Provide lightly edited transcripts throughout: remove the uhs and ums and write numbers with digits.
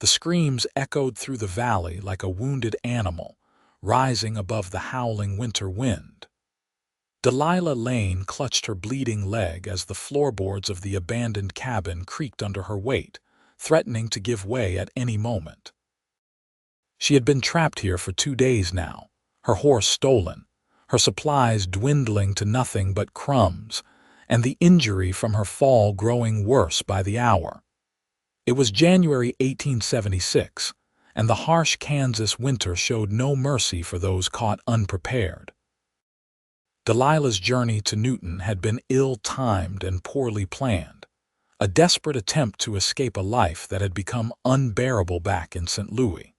The screams echoed through the valley like a wounded animal, rising above the howling winter wind. Delilah Lane clutched her bleeding leg as the floorboards of the abandoned cabin creaked under her weight, threatening to give way at any moment. She had been trapped here for 2 days now, her horse stolen, her supplies dwindling to nothing but crumbs, and the injury from her fall growing worse by the hour. It was January 1876, and the harsh Kansas winter showed no mercy for those caught unprepared. Delilah's journey to Newton had been ill-timed and poorly planned, a desperate attempt to escape a life that had become unbearable back in St. Louis.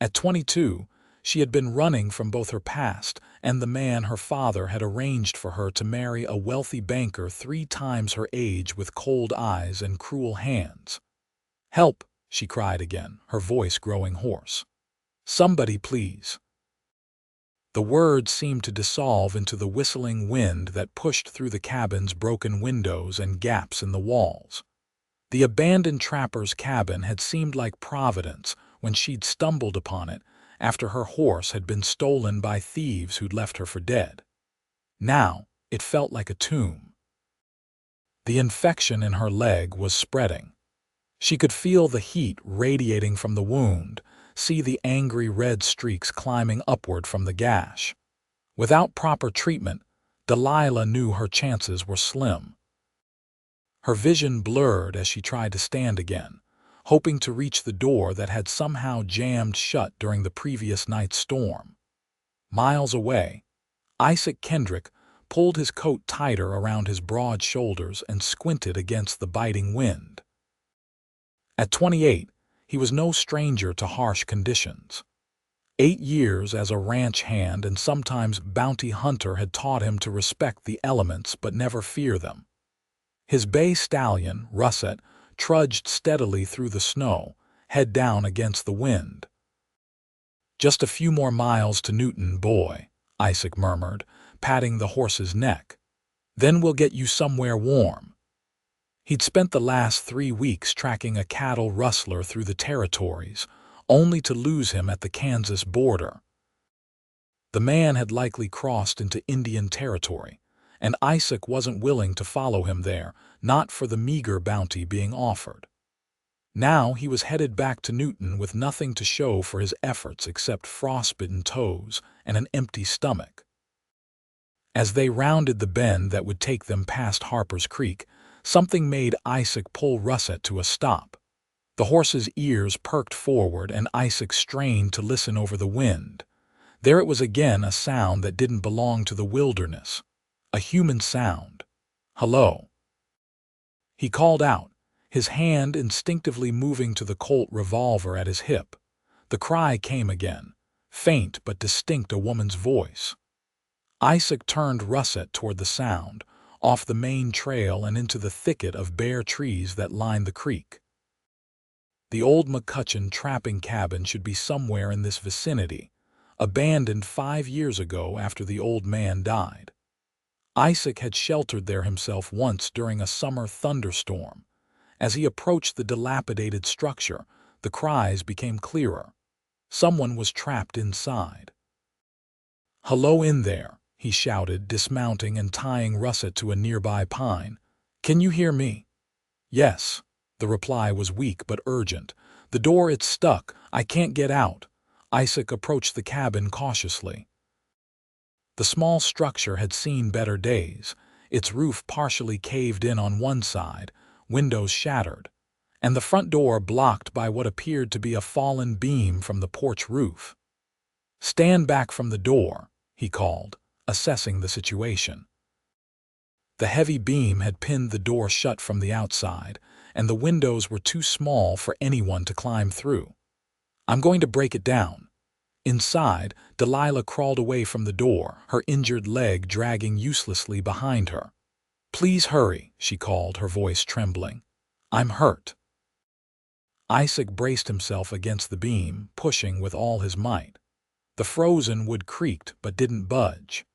At 22, she had been running from both her past and the man her father had arranged for her to marry, a wealthy banker 3 times her age with cold eyes and cruel hands. "Help!" she cried again, her voice growing hoarse. "Somebody, please." The words seemed to dissolve into the whistling wind that pushed through the cabin's broken windows and gaps in the walls. The abandoned trapper's cabin had seemed like Providence when she'd stumbled upon it after her horse had been stolen by thieves who'd left her for dead. Now it felt like a tomb. The infection in her leg was spreading. She could feel the heat radiating from the wound, see the angry red streaks climbing upward from the gash. Without proper treatment, Delilah knew her chances were slim. Her vision blurred as she tried to stand again, hoping to reach the door that had somehow jammed shut during the previous night's storm. Miles away, Isaac Kendrick pulled his coat tighter around his broad shoulders and squinted against the biting wind. At 28, he was no stranger to harsh conditions. 8 years as a ranch hand and sometimes bounty hunter had taught him to respect the elements but never fear them. His bay stallion, Russet, trudged steadily through the snow, head down against the wind. "Just a few more miles to Newton, boy," Isaac murmured, patting the horse's neck. "Then we'll get you somewhere warm." He'd spent the last 3 weeks tracking a cattle rustler through the territories, only to lose him at the Kansas border. The man had likely crossed into Indian territory, and Isaac wasn't willing to follow him there, not for the meager bounty being offered. Now he was headed back to Newton with nothing to show for his efforts except frostbitten toes and an empty stomach. As they rounded the bend that would take them past Harper's Creek, something made Isaac pull Russet to a stop. The horse's ears perked forward and Isaac strained to listen over the wind. There it was again, a sound that didn't belong to the wilderness. A human sound. "Hello." He called out, his hand instinctively moving to the Colt revolver at his hip. The cry came again, faint but distinct, a woman's voice. Isaac turned Russet toward the sound, off the main trail and into the thicket of bare trees that lined the creek. The old McCutcheon trapping cabin should be somewhere in this vicinity, abandoned 5 years ago after the old man died. Isaac had sheltered there himself once during a summer thunderstorm. As he approached the dilapidated structure, the cries became clearer. Someone was trapped inside. "Hello in there," he shouted, dismounting and tying Russet to a nearby pine. "Can you hear me?" "Yes." The reply was weak but urgent. "The door, it's stuck. I can't get out." Isaac approached the cabin cautiously. The small structure had seen better days, its roof partially caved in on one side, windows shattered, and the front door blocked by what appeared to be a fallen beam from the porch roof. "Stand back from the door," he called, assessing the situation. The heavy beam had pinned the door shut from the outside, and the windows were too small for anyone to climb through. "I'm going to break it down." Inside, Delilah crawled away from the door, her injured leg dragging uselessly behind her. "Please hurry," she called, her voice trembling. "I'm hurt." Isaac braced himself against the beam, pushing with all his might. The frozen wood creaked but didn't budge.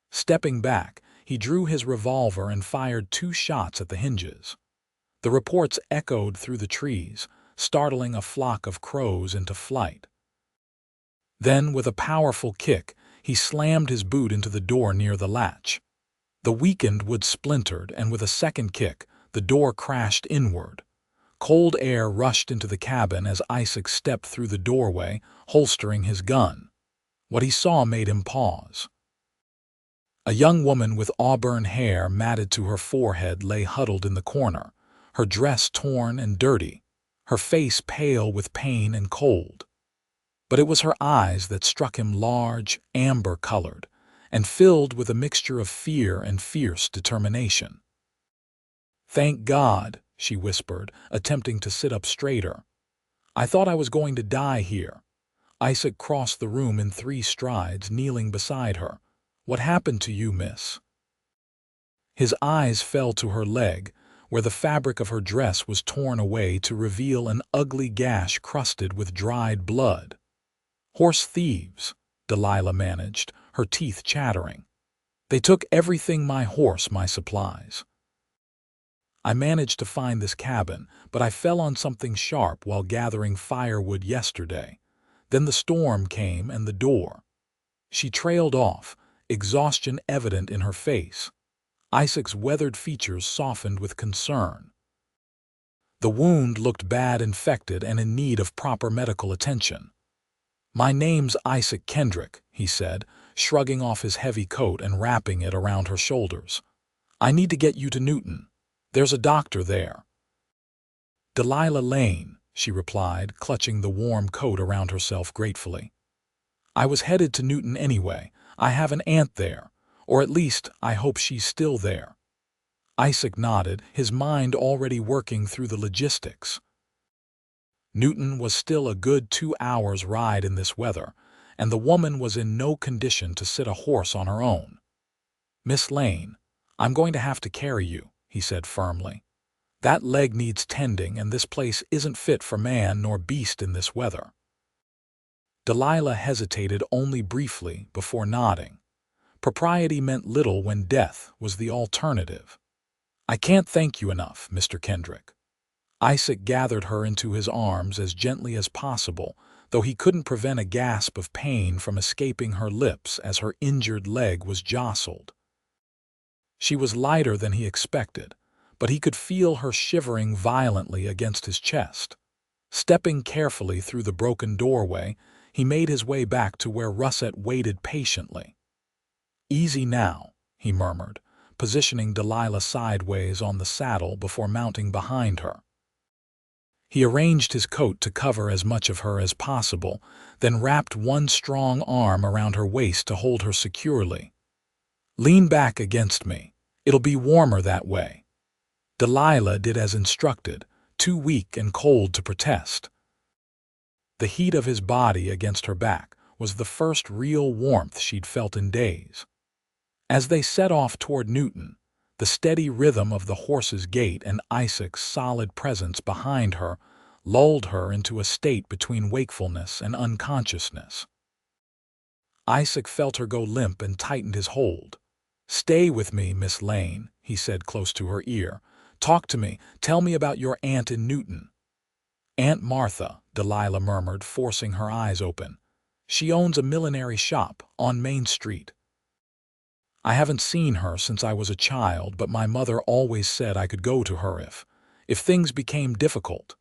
Stepping back, he drew his revolver and fired 2 shots at the hinges. The reports echoed through the trees, startling a flock of crows into flight. Then, with a powerful kick, he slammed his boot into the door near the latch. The weakened wood splintered, and with a second kick, the door crashed inward. Cold air rushed into the cabin as Isaac stepped through the doorway, holstering his gun. What he saw made him pause. A young woman with auburn hair matted to her forehead lay huddled in the corner, her dress torn and dirty, her face pale with pain and cold. But it was her eyes that struck him, large, amber-colored, and filled with a mixture of fear and fierce determination. "Thank God," she whispered, attempting to sit up straighter. "I thought I was going to die here." Isaac crossed the room in 3 strides, kneeling beside her. "What happened to you, miss?" His eyes fell to her leg, where the fabric of her dress was torn away to reveal an ugly gash crusted with dried blood. "Horse thieves," Delilah managed, her teeth chattering. "They took everything, my horse, my supplies. I managed to find this cabin, but I fell on something sharp while gathering firewood yesterday. Then the storm came and the door." She trailed off, exhaustion evident in her face. Isaac's weathered features softened with concern. The wound looked bad, infected, and in need of proper medical attention. "My name's Isaac Kendrick," he said, shrugging off his heavy coat and wrapping it around her shoulders. "I need to get you to Newton. There's a doctor there." "Delilah Lane," she replied, clutching the warm coat around herself gratefully. "I was headed to Newton anyway. I have an aunt there, or at least I hope she's still there." Isaac nodded, his mind already working through the logistics. Newton was still a good 2 hours' ride in this weather, and the woman was in no condition to sit a horse on her own. "Miss Lane, I'm going to have to carry you," he said firmly. "That leg needs tending, and this place isn't fit for man nor beast in this weather." Delilah hesitated only briefly before nodding. Propriety meant little when death was the alternative. "I can't thank you enough, Mr. Kendrick." Isaac gathered her into his arms as gently as possible, though he couldn't prevent a gasp of pain from escaping her lips as her injured leg was jostled. She was lighter than he expected, but he could feel her shivering violently against his chest. Stepping carefully through the broken doorway, he made his way back to where Russet waited patiently. "Easy now," he murmured, positioning Delilah sideways on the saddle before mounting behind her. He arranged his coat to cover as much of her as possible, then wrapped one strong arm around her waist to hold her securely. "Lean back against me. It'll be warmer that way." Delilah did as instructed, too weak and cold to protest. The heat of his body against her back was the first real warmth she'd felt in days. As they set off toward Newton, the steady rhythm of the horse's gait and Isaac's solid presence behind her lulled her into a state between wakefulness and unconsciousness. Isaac felt her go limp and tightened his hold. "Stay with me, Miss Lane," he said close to her ear. "Talk to me. Tell me about your aunt in Newton." "Aunt Martha," Delilah murmured, forcing her eyes open. "She owns a millinery shop on Main Street. I haven't seen her since I was a child, but my mother always said I could go to her if things became difficult."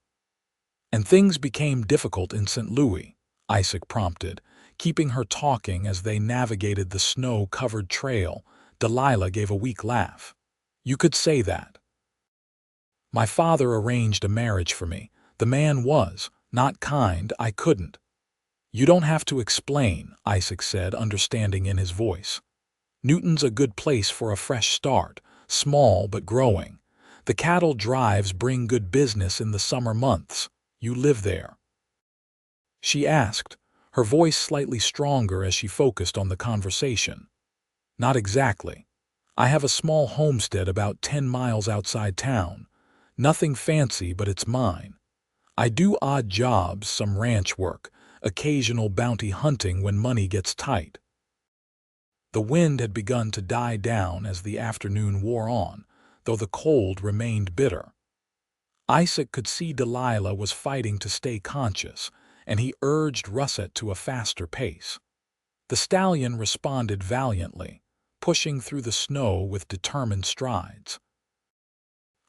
"And things became difficult in St. Louis," Isaac prompted, keeping her talking as they navigated the snow-covered trail. Delilah gave a weak laugh. "You could say that. My father arranged a marriage for me. The man was not kind. I couldn't." "You don't have to explain," Isaac said, understanding in his voice. "Newton's a good place for a fresh start, small but growing. The cattle drives bring good business in the summer months. You live there?" she asked, her voice slightly stronger as she focused on the conversation. "Not exactly. I have a small homestead about 10 miles outside town. Nothing fancy, but it's mine. I do odd jobs, some ranch work, occasional bounty hunting when money gets tight." The wind had begun to die down as the afternoon wore on, though the cold remained bitter. Isaac could see Delilah was fighting to stay conscious, and he urged Russet to a faster pace. The stallion responded valiantly, pushing through the snow with determined strides.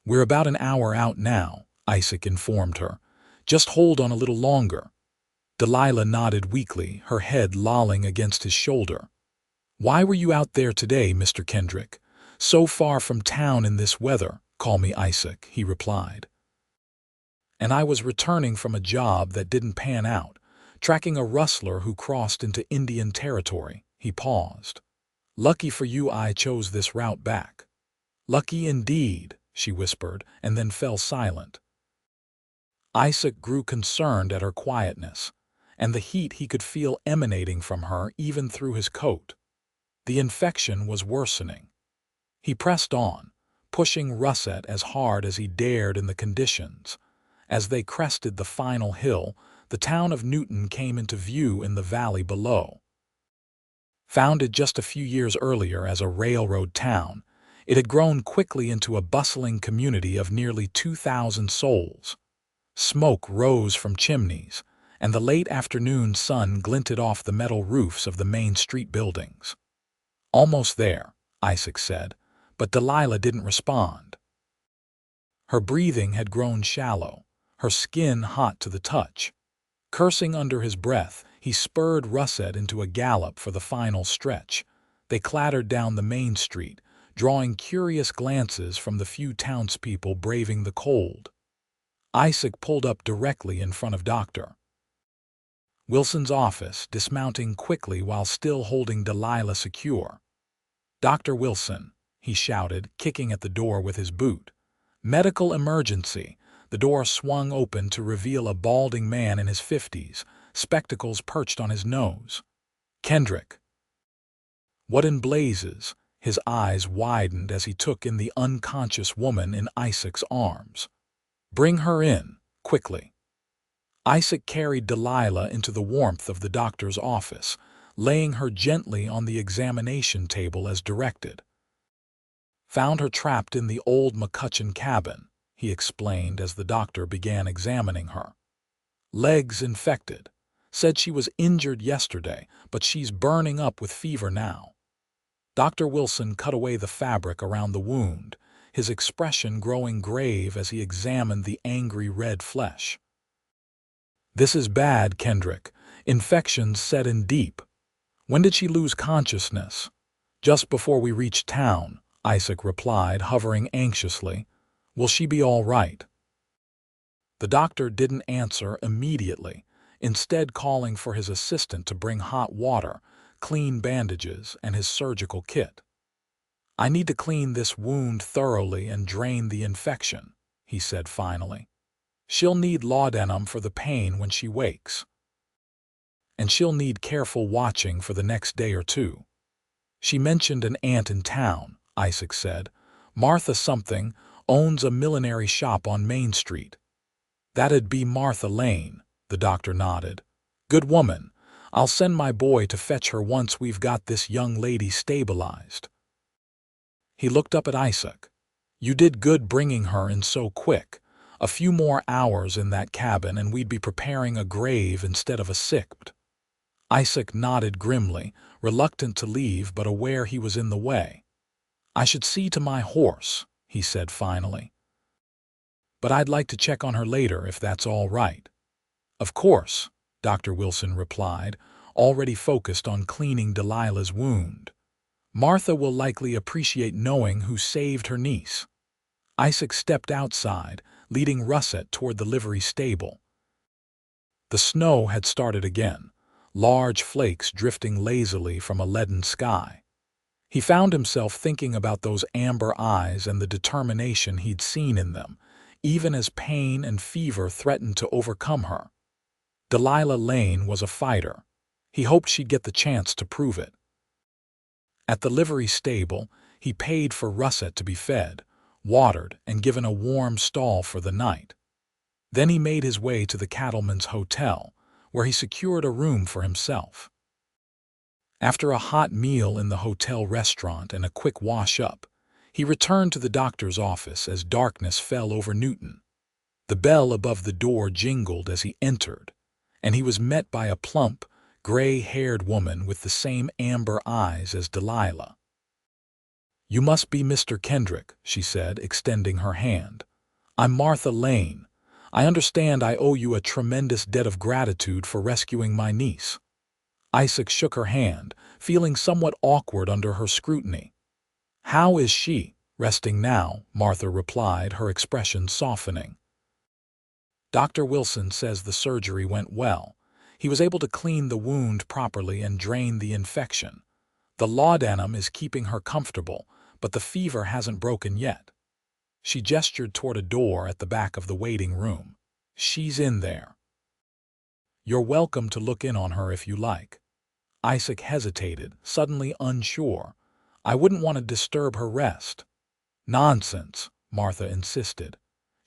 "We're about an hour out now," Isaac informed her. "Just hold on a little longer." Delilah nodded weakly, her head lolling against his shoulder. "Why were you out there today, Mr. Kendrick? So far from town in this weather?" "Call me Isaac," he replied. "And I was returning from a job that didn't pan out, tracking a rustler who crossed into Indian territory." He paused. "Lucky for you I chose this route back." "Lucky indeed," she whispered, and then fell silent. Isaac grew concerned at her quietness, and the heat he could feel emanating from her even through his coat. The infection was worsening. He pressed on, pushing Russet as hard as he dared in the conditions. As they crested the final hill, the town of Newton came into view in the valley below. Founded just a few years earlier as a railroad town, it had grown quickly into a bustling community of nearly 2,000 souls. Smoke rose from chimneys, and the late afternoon sun glinted off the metal roofs of the main street buildings. "Almost there," Isaac said, but Delilah didn't respond. Her breathing had grown shallow, her skin hot to the touch. Cursing under his breath, he spurred Russet into a gallop for the final stretch. They clattered down the main street, drawing curious glances from the few townspeople braving the cold. Isaac pulled up directly in front of Dr. Wilson's office, dismounting quickly while still holding Delilah secure. "Dr. Wilson," he shouted, kicking at the door with his boot. "Medical emergency." The door swung open to reveal a balding man in his 50s, spectacles perched on his nose. "Kendrick." "What in blazes?" His eyes widened as he took in the unconscious woman in Isaac's arms. "Bring her in, quickly." Isaac carried Delilah into the warmth of the doctor's office, laying her gently on the examination table as directed. "Found her trapped in the old McCutcheon cabin," he explained as the doctor began examining her. "Legs infected. Said she was injured yesterday, but she's burning up with fever now." Dr. Wilson cut away the fabric around the wound, his expression growing grave as he examined the angry red flesh. "This is bad, Kendrick. Infections set in deep." "When did she lose consciousness?" "Just before we reached town," Isaac replied, hovering anxiously. "Will she be all right?" The doctor didn't answer immediately, instead calling for his assistant to bring hot water, clean bandages, and his surgical kit. "I need to clean this wound thoroughly and drain the infection," he said finally. "She'll need laudanum for the pain when she wakes. And she'll need careful watching for the next day or two." "She mentioned an aunt in town," Isaac said. "Martha something, owns a millinery shop on Main Street." "That'd be Martha Lane," the doctor nodded. "Good woman. I'll send my boy to fetch her once we've got this young lady stabilized." He looked up at Isaac. "You did good bringing her in so quick. A few more hours in that cabin and we'd be preparing a grave instead of a sick." Isaac nodded grimly, reluctant to leave but aware he was in the way. "I should see to my horse," he said finally. "But I'd like to check on her later if that's all right." "Of course," Dr. Wilson replied, already focused on cleaning Delilah's wound. "Martha will likely appreciate knowing who saved her niece." Isaac stepped outside, leading Russet toward the livery stable. The snow had started again, large flakes drifting lazily from a leaden sky. He found himself thinking about those amber eyes and the determination he'd seen in them, even as pain and fever threatened to overcome her. Delilah Lane was a fighter. He hoped she'd get the chance to prove it. At the livery stable, he paid for Russet to be fed, watered, and given a warm stall for the night. Then he made his way to the cattleman's hotel, where he secured a room for himself. After a hot meal in the hotel restaurant and a quick wash-up, he returned to the doctor's office as darkness fell over Newton. The bell above the door jingled as he entered, and he was met by a plump, gray-haired woman with the same amber eyes as Delilah. "You must be Mr. Kendrick," she said, extending her hand. "I'm Martha Lane. I understand I owe you a tremendous debt of gratitude for rescuing my niece." Isaac shook her hand, feeling somewhat awkward under her scrutiny. "How is she?" "Resting now," Martha replied, her expression softening. "Dr. Wilson says the surgery went well. He was able to clean the wound properly and drain the infection. The laudanum is keeping her comfortable, but the fever hasn't broken yet." She gestured toward a door at the back of the waiting room. "She's in there. You're welcome to look in on her if you like." Isaac hesitated, suddenly unsure. "I wouldn't want to disturb her rest." "Nonsense," Martha insisted.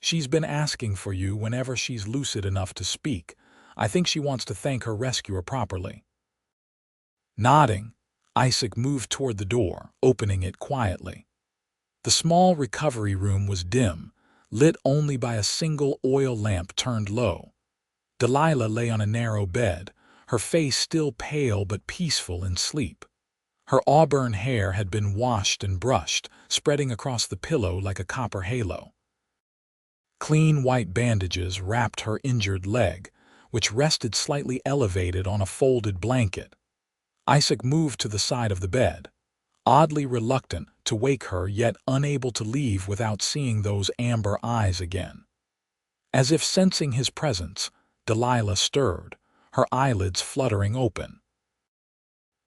"She's been asking for you whenever she's lucid enough to speak. I think she wants to thank her rescuer properly." Nodding, Isaac moved toward the door, opening it quietly. The small recovery room was dim, lit only by a single oil lamp turned low. Delilah lay on a narrow bed, her face still pale but peaceful in sleep. Her auburn hair had been washed and brushed, spreading across the pillow like a copper halo. Clean white bandages wrapped her injured leg, which rested slightly elevated on a folded blanket. Isaac moved to the side of the bed, oddly reluctant to wake her yet unable to leave without seeing those amber eyes again. As if sensing his presence, Delilah stirred, her eyelids fluttering open.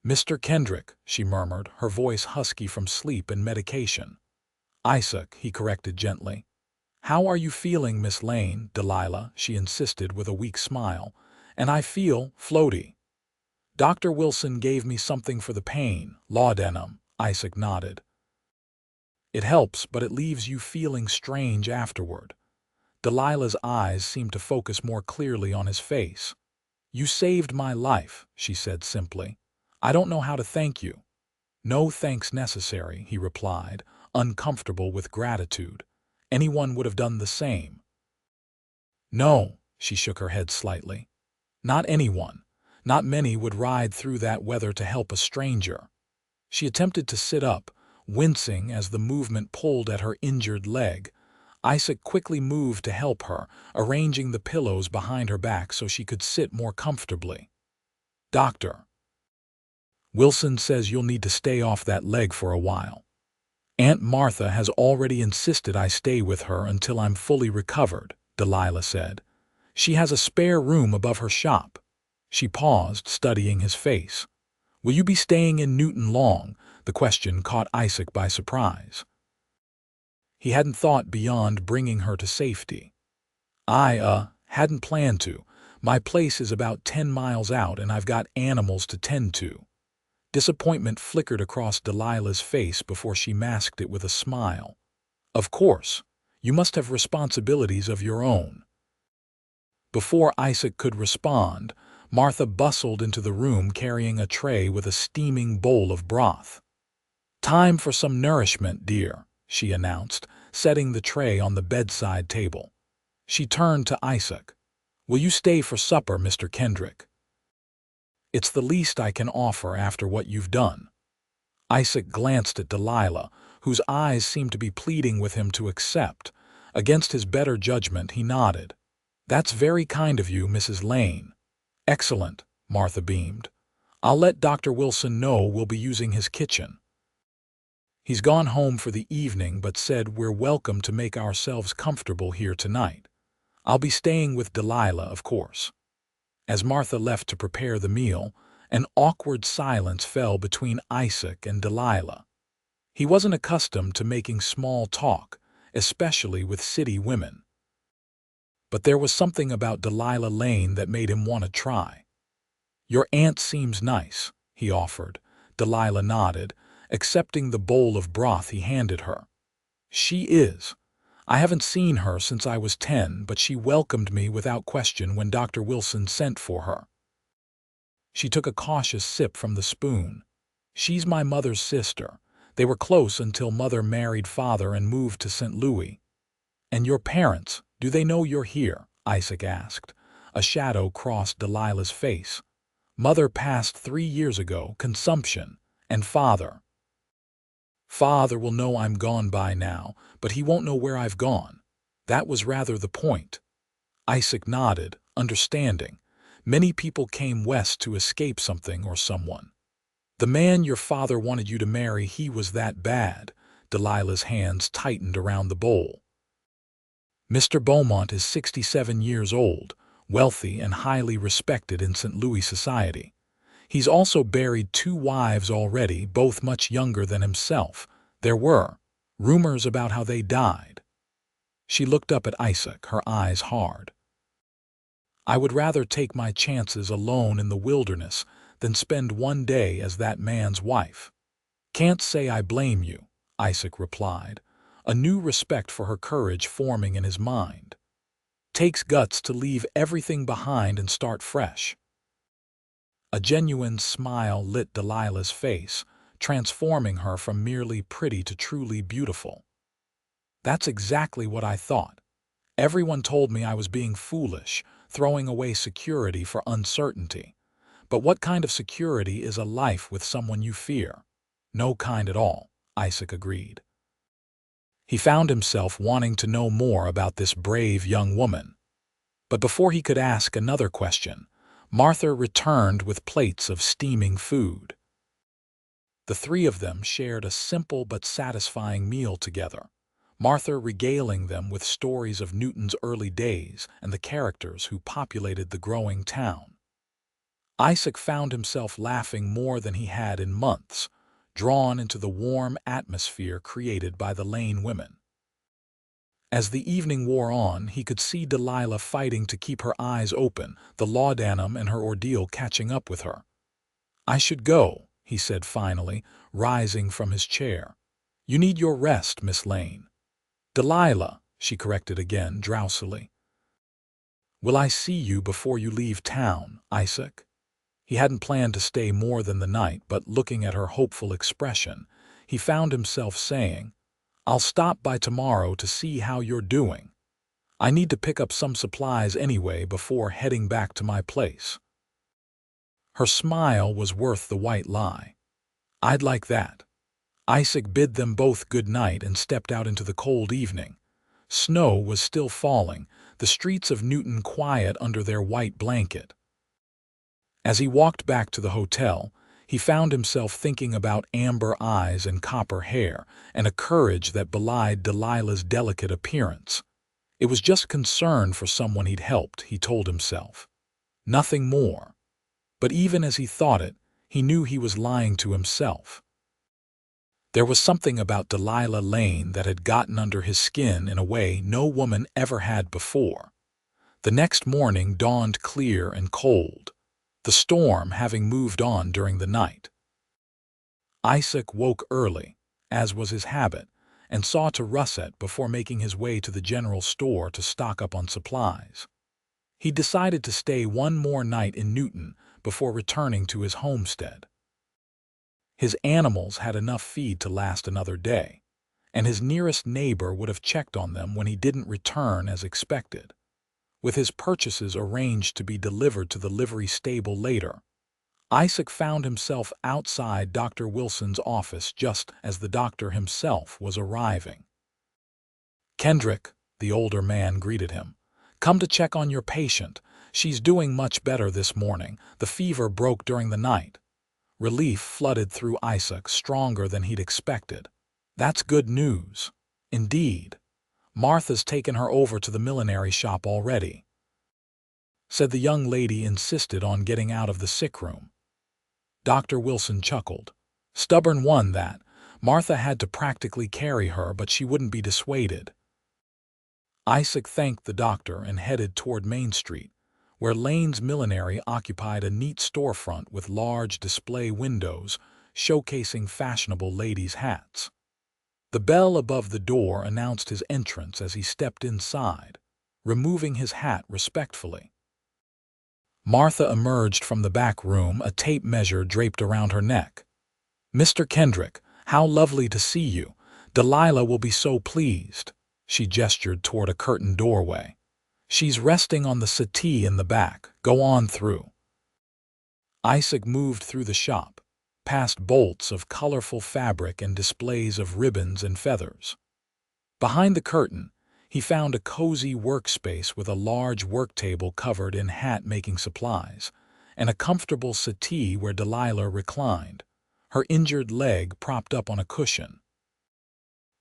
"Mr. Kendrick," she murmured, her voice husky from sleep and medication. "Isaac," he corrected gently. "How are you feeling, Miss Lane?" "Delilah," she insisted with a weak smile. "And I feel floaty." "Dr. Wilson gave me something for the pain." "Laudanum," Isaac nodded. "It helps, but it leaves you feeling strange afterward." Delilah's eyes seemed to focus more clearly on his face. "You saved my life," she said simply. "I don't know how to thank you." "No thanks necessary," he replied, uncomfortable with gratitude. "Anyone would have done the same." "No," she shook her head slightly. "Not anyone. Not many would ride through that weather to help a stranger." She attempted to sit up, wincing as the movement pulled at her injured leg. Isaac quickly moved to help her, arranging the pillows behind her back so she could sit more comfortably. "Doctor Wilson says you'll need to stay off that leg for a while. Aunt Martha has already insisted I stay with her until I'm fully recovered," Delilah said. "She has a spare room above her shop." She paused, studying his face. "Will you be staying in Newton long?" The question caught Isaac by surprise. He hadn't thought beyond bringing her to safety. "I hadn't planned to. My place is about 10 miles out and I've got animals to tend to." Disappointment flickered across Delilah's face before she masked it with a smile. "Of course. You must have responsibilities of your own." Before Isaac could respond, Martha bustled into the room carrying a tray with a steaming bowl of broth. "Time for some nourishment, dear," she announced, setting the tray on the bedside table. She turned to Isaac. "Will you stay for supper, Mr. Kendrick?" "It's the least I can offer after what you've done." Isaac glanced at Delilah, whose eyes seemed to be pleading with him to accept. Against his better judgment, he nodded. "That's very kind of you, Mrs. Lane." "Excellent," Martha beamed. "I'll let Dr. Wilson know we'll be using his kitchen. He's gone home for the evening but said we're welcome to make ourselves comfortable here tonight. I'll be staying with Delilah, of course." As Martha left to prepare the meal, an awkward silence fell between Isaac and Delilah. He wasn't accustomed to making small talk, especially with city women. But there was something about Delilah Lane that made him want to try. "Your aunt seems nice," he offered. Delilah nodded, accepting the bowl of broth he handed her. "She is. I haven't seen her since I was 10, but she welcomed me without question when Dr. Wilson sent for her." She took a cautious sip from the spoon. "She's my mother's sister. They were close until Mother married Father and moved to St. Louis." "And your parents?" "Do they know you're here?" Isaac asked. A shadow crossed Delilah's face. "Mother passed 3 years ago, consumption, and father. Father will know I'm gone by now, but he won't know where I've gone. That was rather the point." Isaac nodded, understanding. Many people came west to escape something or someone. "The man your father wanted you to marry, he was that bad." Delilah's hands tightened around the bowl. "Mr. Beaumont is 67 years old, wealthy and highly respected in St. Louis society. He's also buried 2 wives already, both much younger than himself. There were rumors about how they died." She looked up at Isaac, her eyes hard. "I would rather take my chances alone in the wilderness than spend one day as that man's wife." "Can't say I blame you," Isaac replied, a new respect for her courage forming in his mind. "Takes guts to leave everything behind and start fresh." A genuine smile lit Delilah's face, transforming her from merely pretty to truly beautiful. "That's exactly what I thought. Everyone told me I was being foolish, throwing away security for uncertainty. But what kind of security is a life with someone you fear?" "No kind at all," Isaac agreed. He found himself wanting to know more about this brave young woman. But before he could ask another question, Martha returned with plates of steaming food. The 3 of them shared a simple but satisfying meal together, Martha regaling them with stories of Newton's early days and the characters who populated the growing town. Isaac found himself laughing more than he had in months, drawn into the warm atmosphere created by the Lane women. As the evening wore on, he could see Delilah fighting to keep her eyes open, the laudanum and her ordeal catching up with her. "I should go," he said finally, rising from his chair. "You need your rest, Miss Lane." "Delilah," she corrected again, drowsily. "Will I see you before you leave town, Isaac?" He hadn't planned to stay more than the night, but looking at her hopeful expression, he found himself saying, "I'll stop by tomorrow to see how you're doing. I need to pick up some supplies anyway before heading back to my place." Her smile was worth the white lie. "I'd like that." Isaac bid them both good night and stepped out into the cold evening. Snow was still falling, the streets of Newton quiet under their white blanket. As he walked back to the hotel, he found himself thinking about amber eyes and copper hair, and a courage that belied Delilah's delicate appearance. It was just concern for someone he'd helped, he told himself. Nothing more. But even as he thought it, he knew he was lying to himself. There was something about Delilah Lane that had gotten under his skin in a way no woman ever had before. The next morning dawned clear and cold, the storm having moved on during the night. Isaac woke early, as was his habit, and saw to Russet before making his way to the general store to stock up on supplies. He decided to stay one more night in Newton before returning to his homestead. His animals had enough feed to last another day, and his nearest neighbor would have checked on them when he didn't return as expected. With his purchases arranged to be delivered to the livery stable later, Isaac found himself outside Dr. Wilson's office just as the doctor himself was arriving. "Kendrick," the older man greeted him, "come to check on your patient. She's doing much better this morning. The fever broke during the night." Relief flooded through Isaac, stronger than he'd expected. "That's good news." "Indeed. Martha's taken her over to the millinery shop already," said the young lady, insisted on getting out of the sick room. Dr. Wilson chuckled. "Stubborn one, that. Martha had to practically carry her, but she wouldn't be dissuaded." Isaac thanked the doctor and headed toward Main Street, where Lane's Millinery occupied a neat storefront with large display windows showcasing fashionable ladies' hats. The bell above the door announced his entrance as he stepped inside, removing his hat respectfully. Martha emerged from the back room, a tape measure draped around her neck. "Mr. Kendrick, how lovely to see you. Delilah will be so pleased." She gestured toward a curtained doorway. "She's resting on the settee in the back. Go on through." Isaac moved through the shop, past bolts of colorful fabric and displays of ribbons and feathers. Behind the curtain, he found a cozy workspace with a large work table covered in hat-making supplies, and a comfortable settee where Delilah reclined, her injured leg propped up on a cushion.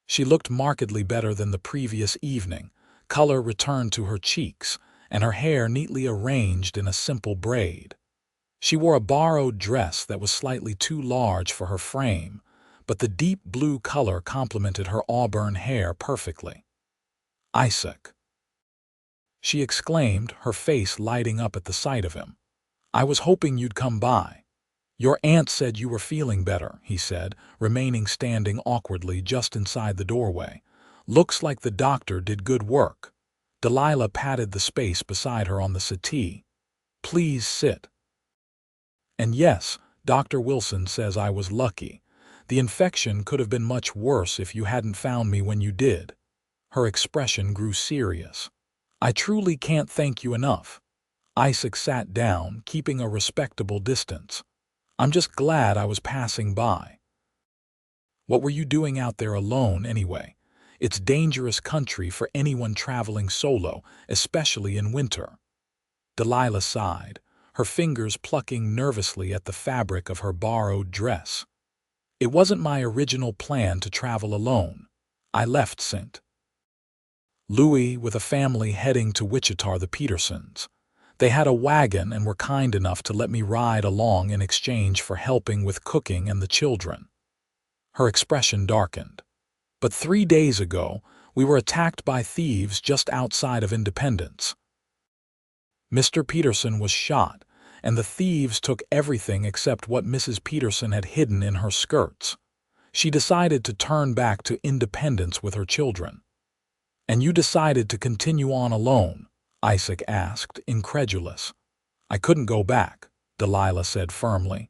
She looked markedly better than the previous evening. Color returned to her cheeks, and her hair neatly arranged in a simple braid. She wore a borrowed dress that was slightly too large for her frame, but the deep blue color complemented her auburn hair perfectly. "Isaac," she exclaimed, her face lighting up at the sight of him. "I was hoping you'd come by." "Your aunt said you were feeling better," he said, remaining standing awkwardly just inside the doorway. "Looks like the doctor did good work." Delilah patted the space beside her on the settee. "Please sit." "And yes, Dr. Wilson says I was lucky. The infection could have been much worse if you hadn't found me when you did." Her expression grew serious. "I truly can't thank you enough." Isaac sat down, keeping a respectable distance. "I'm just glad I was passing by." "What were you doing out there alone, anyway? It's dangerous country for anyone traveling solo, especially in winter." Delilah sighed, her fingers plucking nervously at the fabric of her borrowed dress. "It wasn't my original plan to travel alone. I left St. Louis with a family heading to Wichita, the Petersons. They had a wagon and were kind enough to let me ride along in exchange for helping with cooking and the children." Her expression darkened. "But 3 days ago, we were attacked by thieves just outside of Independence. Mr. Peterson was shot, and the thieves took everything except what Mrs. Peterson had hidden in her skirts. She decided to turn back to Independence with her children." "And you decided to continue on alone?" Isaac asked, incredulous. "I couldn't go back," Delilah said firmly.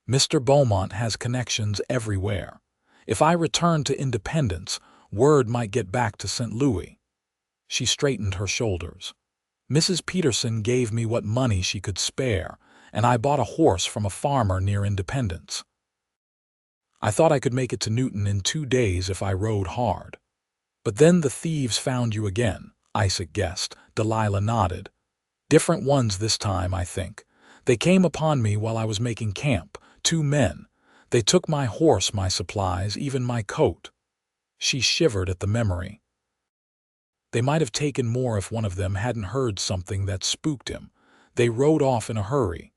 "Mr. Beaumont has connections everywhere. If I returned to Independence, word might get back to St. Louis." She straightened her shoulders. "Mrs. Peterson gave me what money she could spare, and I bought a horse from a farmer near Independence. I thought I could make it to Newton in 2 days if I rode hard." "But then the thieves found you again," Isaac guessed. Delilah nodded. "Different ones this time, I think. They came upon me while I was making camp, 2 men. They took my horse, my supplies, even my coat." She shivered at the memory. "They might have taken more if one of them hadn't heard something that spooked him. They rode off in a hurry."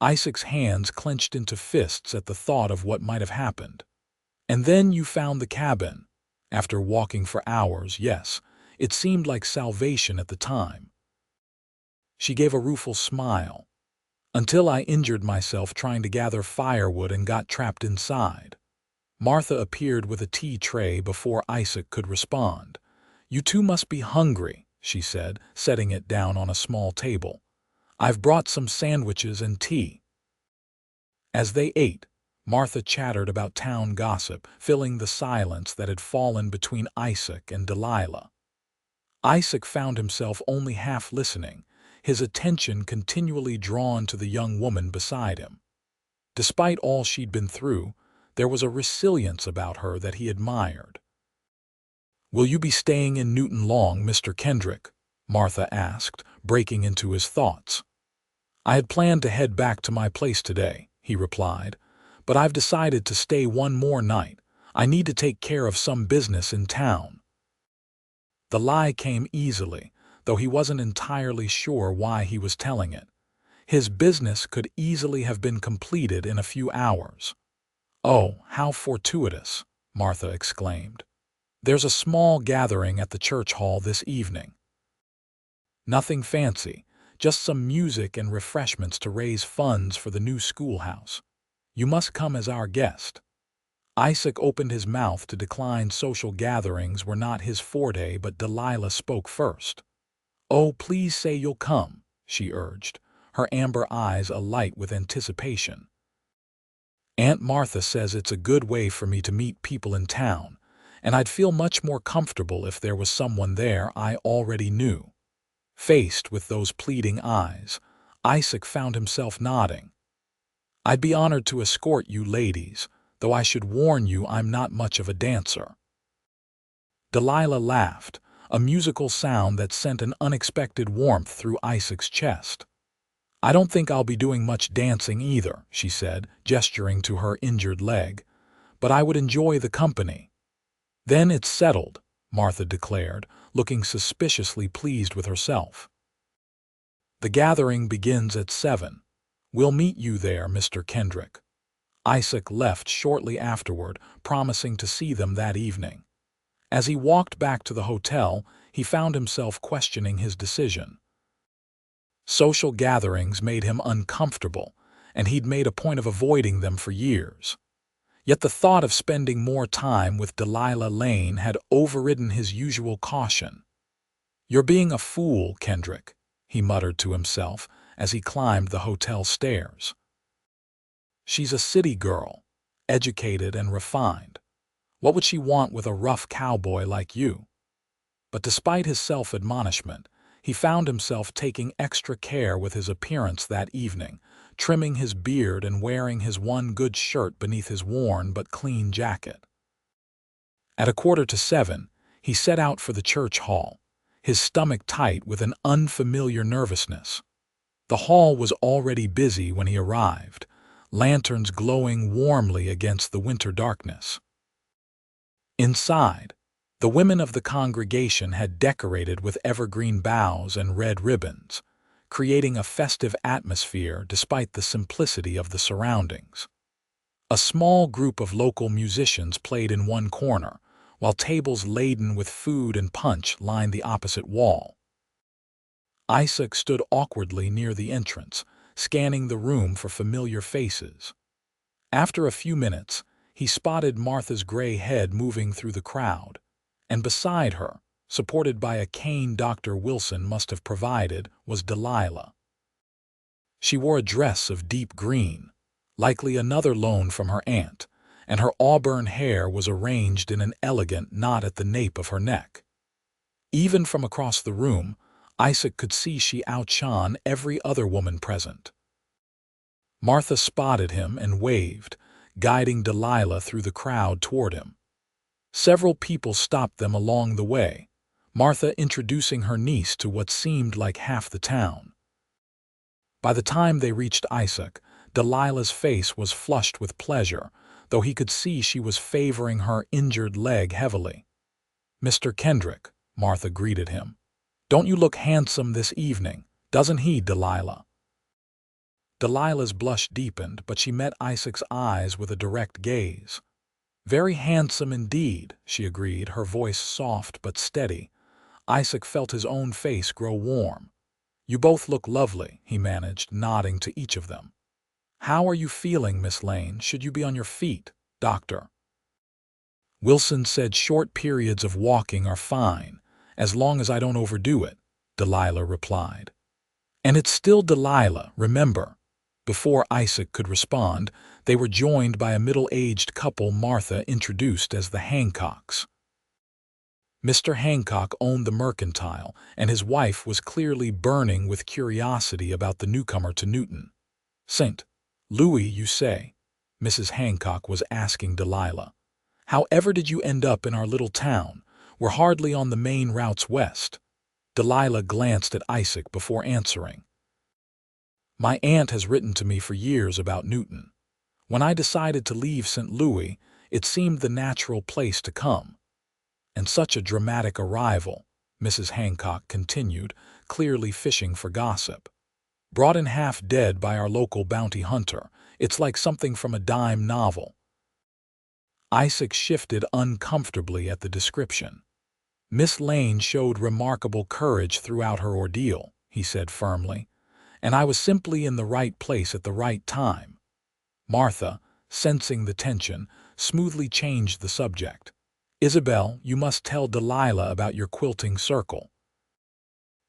Isaac's hands clenched into fists at the thought of what might have happened. "And then you found the cabin. After walking for hours, yes. It seemed like salvation at the time." She gave a rueful smile. "Until I injured myself trying to gather firewood and got trapped inside." Martha appeared with a tea tray before Isaac could respond. "You two must be hungry," she said, setting it down on a small table. "I've brought some sandwiches and tea." As they ate, Martha chattered about town gossip, filling the silence that had fallen between Isaac and Delilah. Isaac found himself only half listening, his attention continually drawn to the young woman beside him. Despite all she'd been through, there was a resilience about her that he admired. "Will you be staying in Newton long, Mr. Kendrick?" Martha asked, breaking into his thoughts. "I had planned to head back to my place today," he replied, "but I've decided to stay one more night. I need to take care of some business in town." The lie came easily, though he wasn't entirely sure why he was telling it. His business could easily have been completed in a few hours. "Oh, how fortuitous," Martha exclaimed. "There's a small gathering at the church hall this evening. Nothing fancy, just some music and refreshments to raise funds for the new schoolhouse. You must come as our guest." Isaac opened his mouth to decline. Social gatherings were not his forte, but Delilah spoke first. "Oh, please say you'll come," she urged, her amber eyes alight with anticipation. "Aunt Martha says it's a good way for me to meet people in town, and I'd feel much more comfortable if there was someone there I already knew. Faced with those pleading eyes, Isaac found himself nodding. I'd be honored to escort you ladies, though I should warn you I'm not much of a dancer. Delilah laughed, a musical sound that sent an unexpected warmth through Isaac's chest. I don't think I'll be doing much dancing either, she said, gesturing to her injured leg, but I would enjoy the company. Then it's settled, Martha declared, looking suspiciously pleased with herself. The gathering begins at 7. We'll meet you there, Mr. Kendrick. Isaac left shortly afterward, promising to see them that evening. As he walked back to the hotel, he found himself questioning his decision. Social gatherings made him uncomfortable, and he'd made a point of avoiding them for years. Yet the thought of spending more time with Delilah Lane had overridden his usual caution. "You're being a fool, Kendrick," he muttered to himself as he climbed the hotel stairs. "She's a city girl, educated and refined. What would she want with a rough cowboy like you?" But despite his self-admonishment, he found himself taking extra care with his appearance that evening, trimming his beard and wearing his one good shirt beneath his worn but clean jacket. At 6:45, he set out for the church hall, his stomach tight with an unfamiliar nervousness. The hall was already busy when he arrived, lanterns glowing warmly against the winter darkness. Inside, the women of the congregation had decorated with evergreen boughs and red ribbons, creating a festive atmosphere despite the simplicity of the surroundings. A small group of local musicians played in one corner, while tables laden with food and punch lined the opposite wall. Isaac stood awkwardly near the entrance, scanning the room for familiar faces. After a few minutes, he spotted Martha's gray head moving through the crowd, and beside her, supported by a cane Dr. Wilson must have provided, was Delilah. She wore a dress of deep green, likely another loan from her aunt, and her auburn hair was arranged in an elegant knot at the nape of her neck. Even from across the room, Isaac could see she outshone every other woman present. Martha spotted him and waved, guiding Delilah through the crowd toward him. Several people stopped them along the way, Martha introducing her niece to what seemed like half the town. By the time they reached Isaac, Delilah's face was flushed with pleasure, though he could see she was favoring her injured leg heavily. "Mr. Kendrick," Martha greeted him. "Don't you look handsome this evening, doesn't he, Delilah?" Delilah's blush deepened, but she met Isaac's eyes with a direct gaze. "Very handsome indeed," she agreed, her voice soft but steady. Isaac felt his own face grow warm. "You both look lovely," he managed, nodding to each of them. "How are you feeling, Miss Lane? Should you be on your feet, Doctor?" "Wilson said short periods of walking are fine, as long as I don't overdo it," Delilah replied. "And it's still Delilah, remember." Before Isaac could respond, they were joined by a middle-aged couple Martha introduced as the Hancocks. Mr. Hancock owned the mercantile, and his wife was clearly burning with curiosity about the newcomer to Newton. "St. Louis, you say?" Mrs. Hancock was asking Delilah. "However did you end up in our little town? We're hardly on the main routes west." Delilah glanced at Isaac before answering. "My aunt has written to me for years about Newton. When I decided to leave St. Louis, it seemed the natural place to come. And such a dramatic arrival," Mrs. Hancock continued, clearly fishing for gossip. "Brought in half dead by our local bounty hunter. It's like something from a dime novel." Isaac shifted uncomfortably at the description. "Miss Lane showed remarkable courage throughout her ordeal," he said firmly, "and I was simply in the right place at the right time." Martha, sensing the tension, smoothly changed the subject. "Isabel, you must tell Delilah about your quilting circle.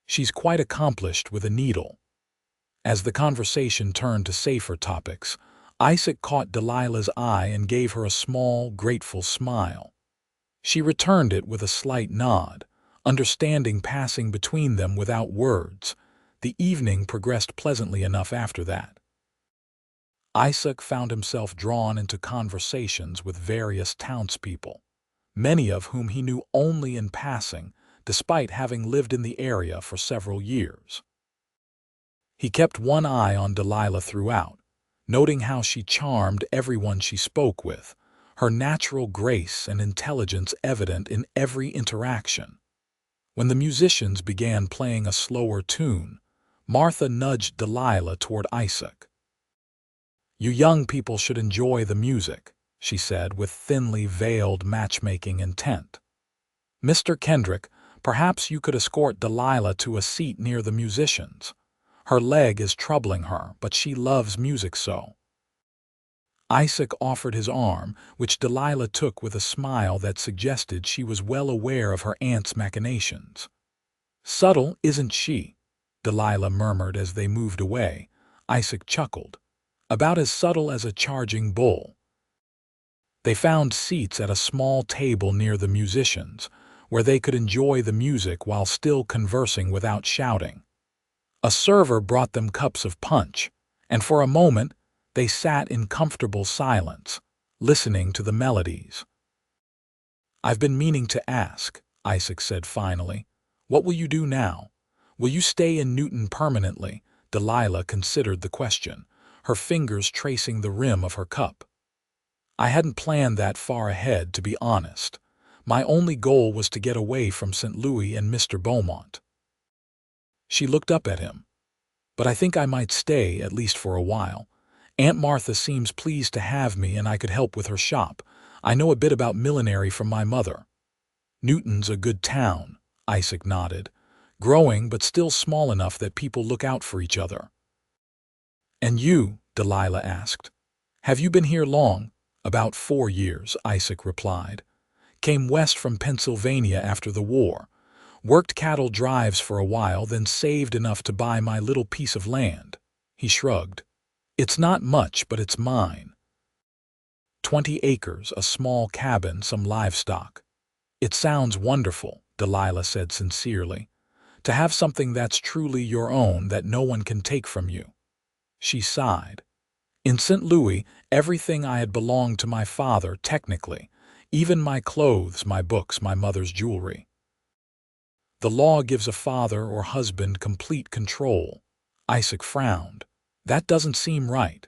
She's quite accomplished with a needle." As the conversation turned to safer topics, Isaac caught Delilah's eye and gave her a small, grateful smile. She returned it with a slight nod, understanding passing between them without words. The evening progressed pleasantly enough after that. Isaac found himself drawn into conversations with various townspeople, many of whom he knew only in passing, despite having lived in the area for several years. He kept one eye on Delilah throughout, noting how she charmed everyone she spoke with, her natural grace and intelligence evident in every interaction. When the musicians began playing a slower tune, Martha nudged Delilah toward Isaac. "You young people should enjoy the music," she said with thinly veiled matchmaking intent. "Mr. Kendrick, perhaps you could escort Delilah to a seat near the musicians. Her leg is troubling her, but she loves music so." Isaac offered his arm, which Delilah took with a smile that suggested she was well aware of her aunt's machinations. "Subtle, isn't she?" Delilah murmured as they moved away. Isaac chuckled. "About as subtle as a charging bull." They found seats at a small table near the musicians, where they could enjoy the music while still conversing without shouting. A server brought them cups of punch, and for a moment they sat in comfortable silence, listening to the melodies. "I've been meaning to ask," Isaac said finally. "What will you do now? Will you stay in Newton permanently?" Delilah considered the question, her fingers tracing the rim of her cup. "I hadn't planned that far ahead, to be honest. My only goal was to get away from St. Louis and Mr. Beaumont." She looked up at him. "But I think I might stay, at least for a while. Aunt Martha seems pleased to have me, and I could help with her shop. I know a bit about millinery from my mother." "Newton's a good town," Isaac nodded. "Growing, but still small enough that people look out for each other." "And you?" Delilah asked. "Have you been here long?" "About 4 years," Isaac replied. "Came west from Pennsylvania after the war. Worked cattle drives for a while, then saved enough to buy my little piece of land." He shrugged. "It's not much, but it's mine. 20 acres, a small cabin, some livestock." "It sounds wonderful," Delilah said sincerely. "To have something that's truly your own that no one can take from you." She sighed. "In St. Louis, everything I had belonged to my father, technically. Even my clothes, my books, my mother's jewelry. The law gives a father or husband complete control." Isaac frowned. "That doesn't seem right."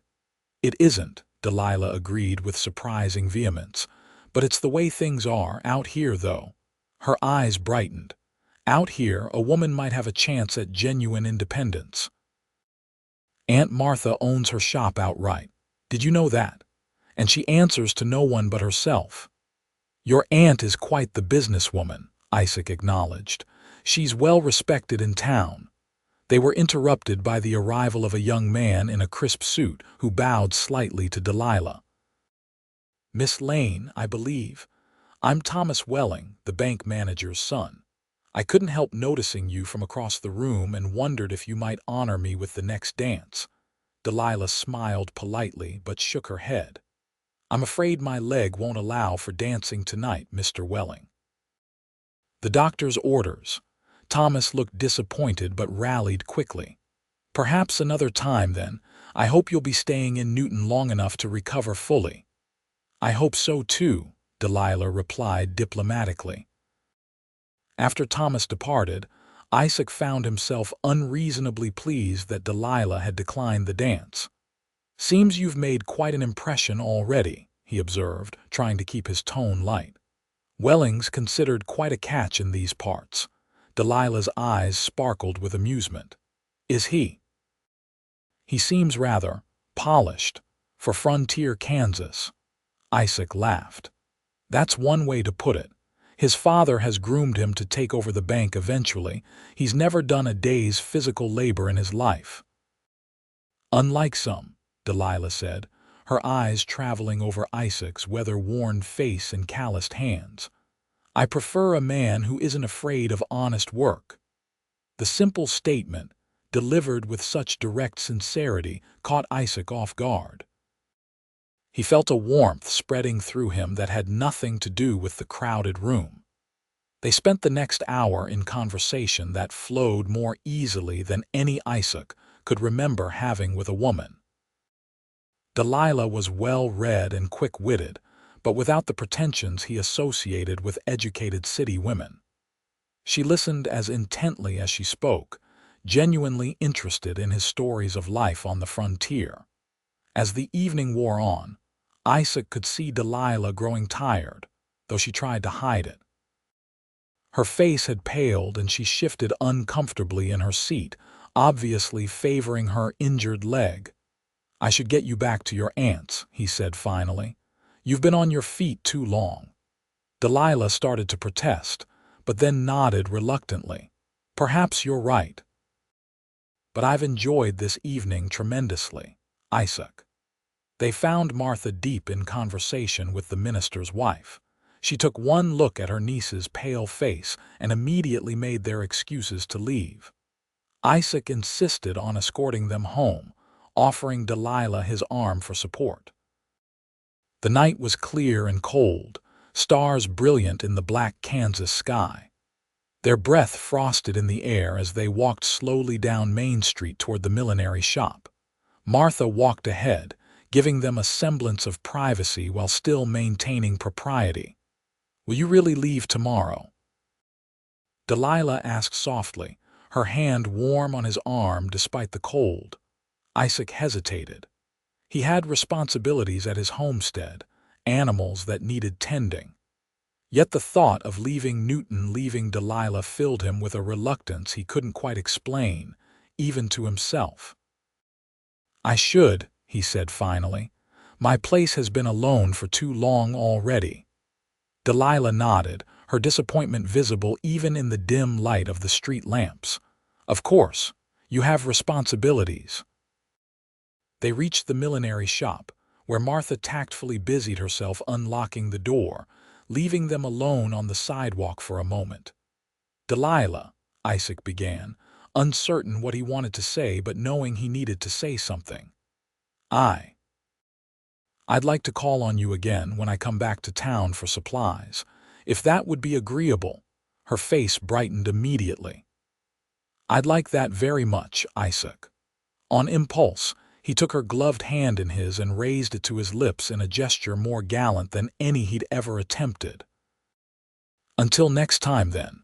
"It isn't," Delilah agreed with surprising vehemence. "But it's the way things are out here, though." Her eyes brightened. "Out here, a woman might have a chance at genuine independence. Aunt Martha owns her shop outright. Did you know that? And she answers to no one but herself." "Your aunt is quite the businesswoman," Isaac acknowledged. "She's well respected in town." They were interrupted by the arrival of a young man in a crisp suit who bowed slightly to Delilah. "Miss Lane, I believe. I'm Thomas Welling, the bank manager's son. I couldn't help noticing you from across the room and wondered if you might honor me with the next dance." Delilah smiled politely but shook her head. "I'm afraid my leg won't allow for dancing tonight, Mr. Welling." "The doctor's orders." Thomas looked disappointed but rallied quickly. "Perhaps another time, then. I hope you'll be staying in Newton long enough to recover fully." "I hope so, too," Delilah replied diplomatically. After Thomas departed, Isaac found himself unreasonably pleased that Delilah had declined the dance. "Seems you've made quite an impression already," he observed, trying to keep his tone light. "Welling's considered quite a catch in these parts." Delilah's eyes sparkled with amusement. "Is he?" "He seems rather polished for frontier Kansas." Isaac laughed. "That's one way to put it. His father has groomed him to take over the bank eventually. He's never done a day's physical labor in his life." "Unlike some," Delilah said, her eyes traveling over Isaac's weather-worn face and calloused hands. "I prefer a man who isn't afraid of honest work." The simple statement, delivered with such direct sincerity, caught Isaac off guard. He felt a warmth spreading through him that had nothing to do with the crowded room. They spent the next hour in conversation that flowed more easily than any Isaac could remember having with a woman. Delilah was well-read and quick-witted, but without the pretensions he associated with educated city women. She listened as intently as she spoke, genuinely interested in his stories of life on the frontier. As the evening wore on, Isaac could see Delilah growing tired, though she tried to hide it. Her face had paled and she shifted uncomfortably in her seat, obviously favoring her injured leg. "I should get you back to your aunt's," he said finally. "You've been on your feet too long." Delilah started to protest, but then nodded reluctantly. "Perhaps you're right. But I've enjoyed this evening tremendously, Isaac." They found Martha deep in conversation with the minister's wife. She took one look at her niece's pale face and immediately made their excuses to leave. Isaac insisted on escorting them home, offering Delilah his arm for support. The night was clear and cold, stars brilliant in the black Kansas sky. Their breath frosted in the air as they walked slowly down Main Street toward the millinery shop. Martha walked ahead, giving them a semblance of privacy while still maintaining propriety. "Will you really leave tomorrow?" Delilah asked softly, her hand warm on his arm despite the cold. Isaac hesitated. He had responsibilities at his homestead, animals that needed tending. Yet the thought of leaving Delilah filled him with a reluctance he couldn't quite explain, even to himself. "I should," he said finally. "My place has been alone for too long already." Delilah nodded, her disappointment visible even in the dim light of the street lamps. "Of course, you have responsibilities." They reached the millinery shop, where Martha tactfully busied herself unlocking the door, leaving them alone on the sidewalk for a moment. "Delilah," Isaac began, uncertain what he wanted to say but knowing he needed to say something. I'd like to call on you again when I come back to town for supplies, if that would be agreeable." Her face brightened immediately. "I'd like that very much, Isaac." On impulse, he took her gloved hand in his and raised it to his lips in a gesture more gallant than any he'd ever attempted. "Until next time, then."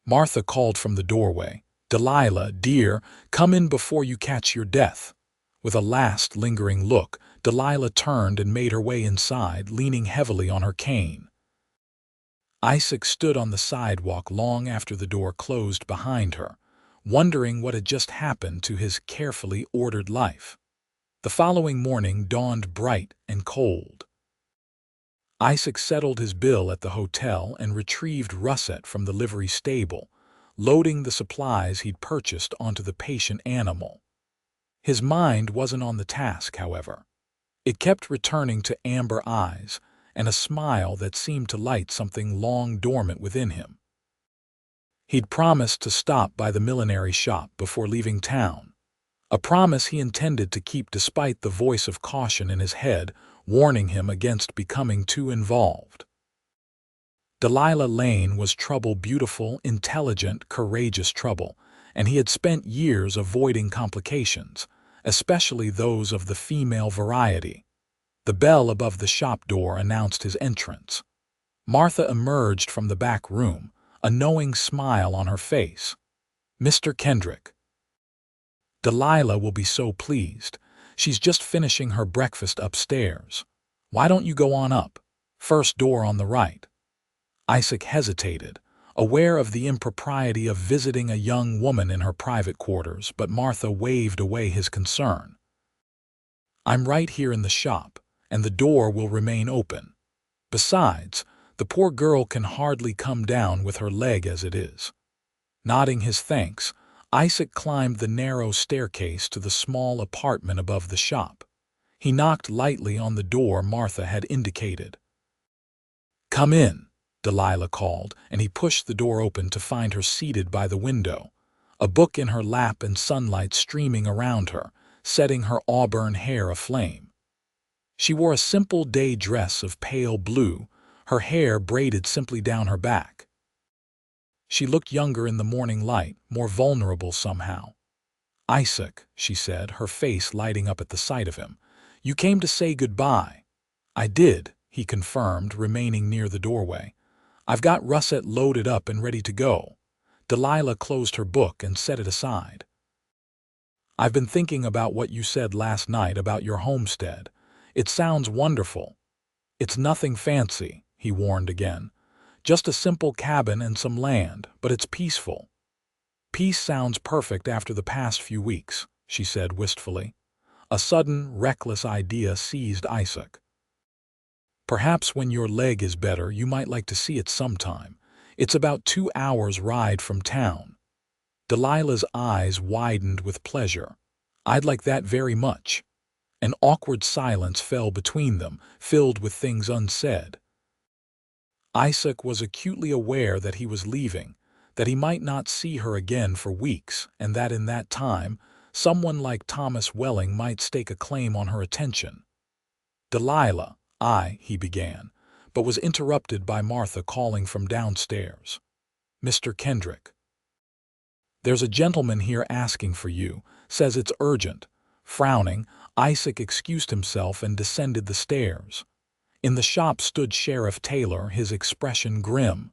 Martha called from the doorway, "Delilah, dear, come in before you catch your death." With a last lingering look, Delilah turned and made her way inside, leaning heavily on her cane. Isaac stood on the sidewalk long after the door closed behind her, wondering what had just happened to his carefully ordered life. The following morning dawned bright and cold. Isaac settled his bill at the hotel and retrieved Russet from the livery stable, loading the supplies he'd purchased onto the patient animal. His mind wasn't on the task, however. It kept returning to amber eyes and a smile that seemed to light something long dormant within him. He'd promised to stop by the millinery shop before leaving town, a promise he intended to keep despite the voice of caution in his head warning him against becoming too involved. Delilah Lane was trouble, beautiful, intelligent, courageous trouble, and he had spent years avoiding complications, especially those of the female variety. The bell above the shop door announced his entrance. Martha emerged from the back room, a knowing smile on her face. "Mr. Kendrick." "Delilah will be so pleased. She's just finishing her breakfast upstairs. Why don't you go on up? First door on the right." Isaac hesitated, aware of the impropriety of visiting a young woman in her private quarters, but Martha waved away his concern. "I'm right here in the shop, and the door will remain open. Besides, the poor girl can hardly come down with her leg as it is." Nodding his thanks, Isaac climbed the narrow staircase to the small apartment above the shop. He knocked lightly on the door Martha had indicated. "Come in," Delilah called, and he pushed the door open to find her seated by the window, a book in her lap and sunlight streaming around her, setting her auburn hair aflame. She wore a simple day dress of pale blue, her hair braided simply down her back. She looked younger in the morning light, more vulnerable somehow. "Isaac," she said, her face lighting up at the sight of him, "you came to say goodbye." "I did," he confirmed, remaining near the doorway. "I've got Russet loaded up and ready to go." Delilah closed her book and set it aside. "I've been thinking about what you said last night about your homestead. It sounds wonderful." "It's nothing fancy," he warned again. "Just a simple cabin and some land, but it's peaceful." "Peace sounds perfect after the past few weeks," she said wistfully. A sudden, reckless idea seized Isaac. "Perhaps when your leg is better you might like to see it sometime. It's about 2 hours' ride from town." Delilah's eyes widened with pleasure. "I'd like that very much." An awkward silence fell between them, filled with things unsaid. Isaac was acutely aware that he was leaving, that he might not see her again for weeks, and that in that time, someone like Thomas Welling might stake a claim on her attention. "Delilah, he began, but was interrupted by Martha calling from downstairs. "Mr. Kendrick." "There's a gentleman here asking for you, says it's urgent." Frowning, Isaac excused himself and descended the stairs. In the shop stood Sheriff Taylor, his expression grim.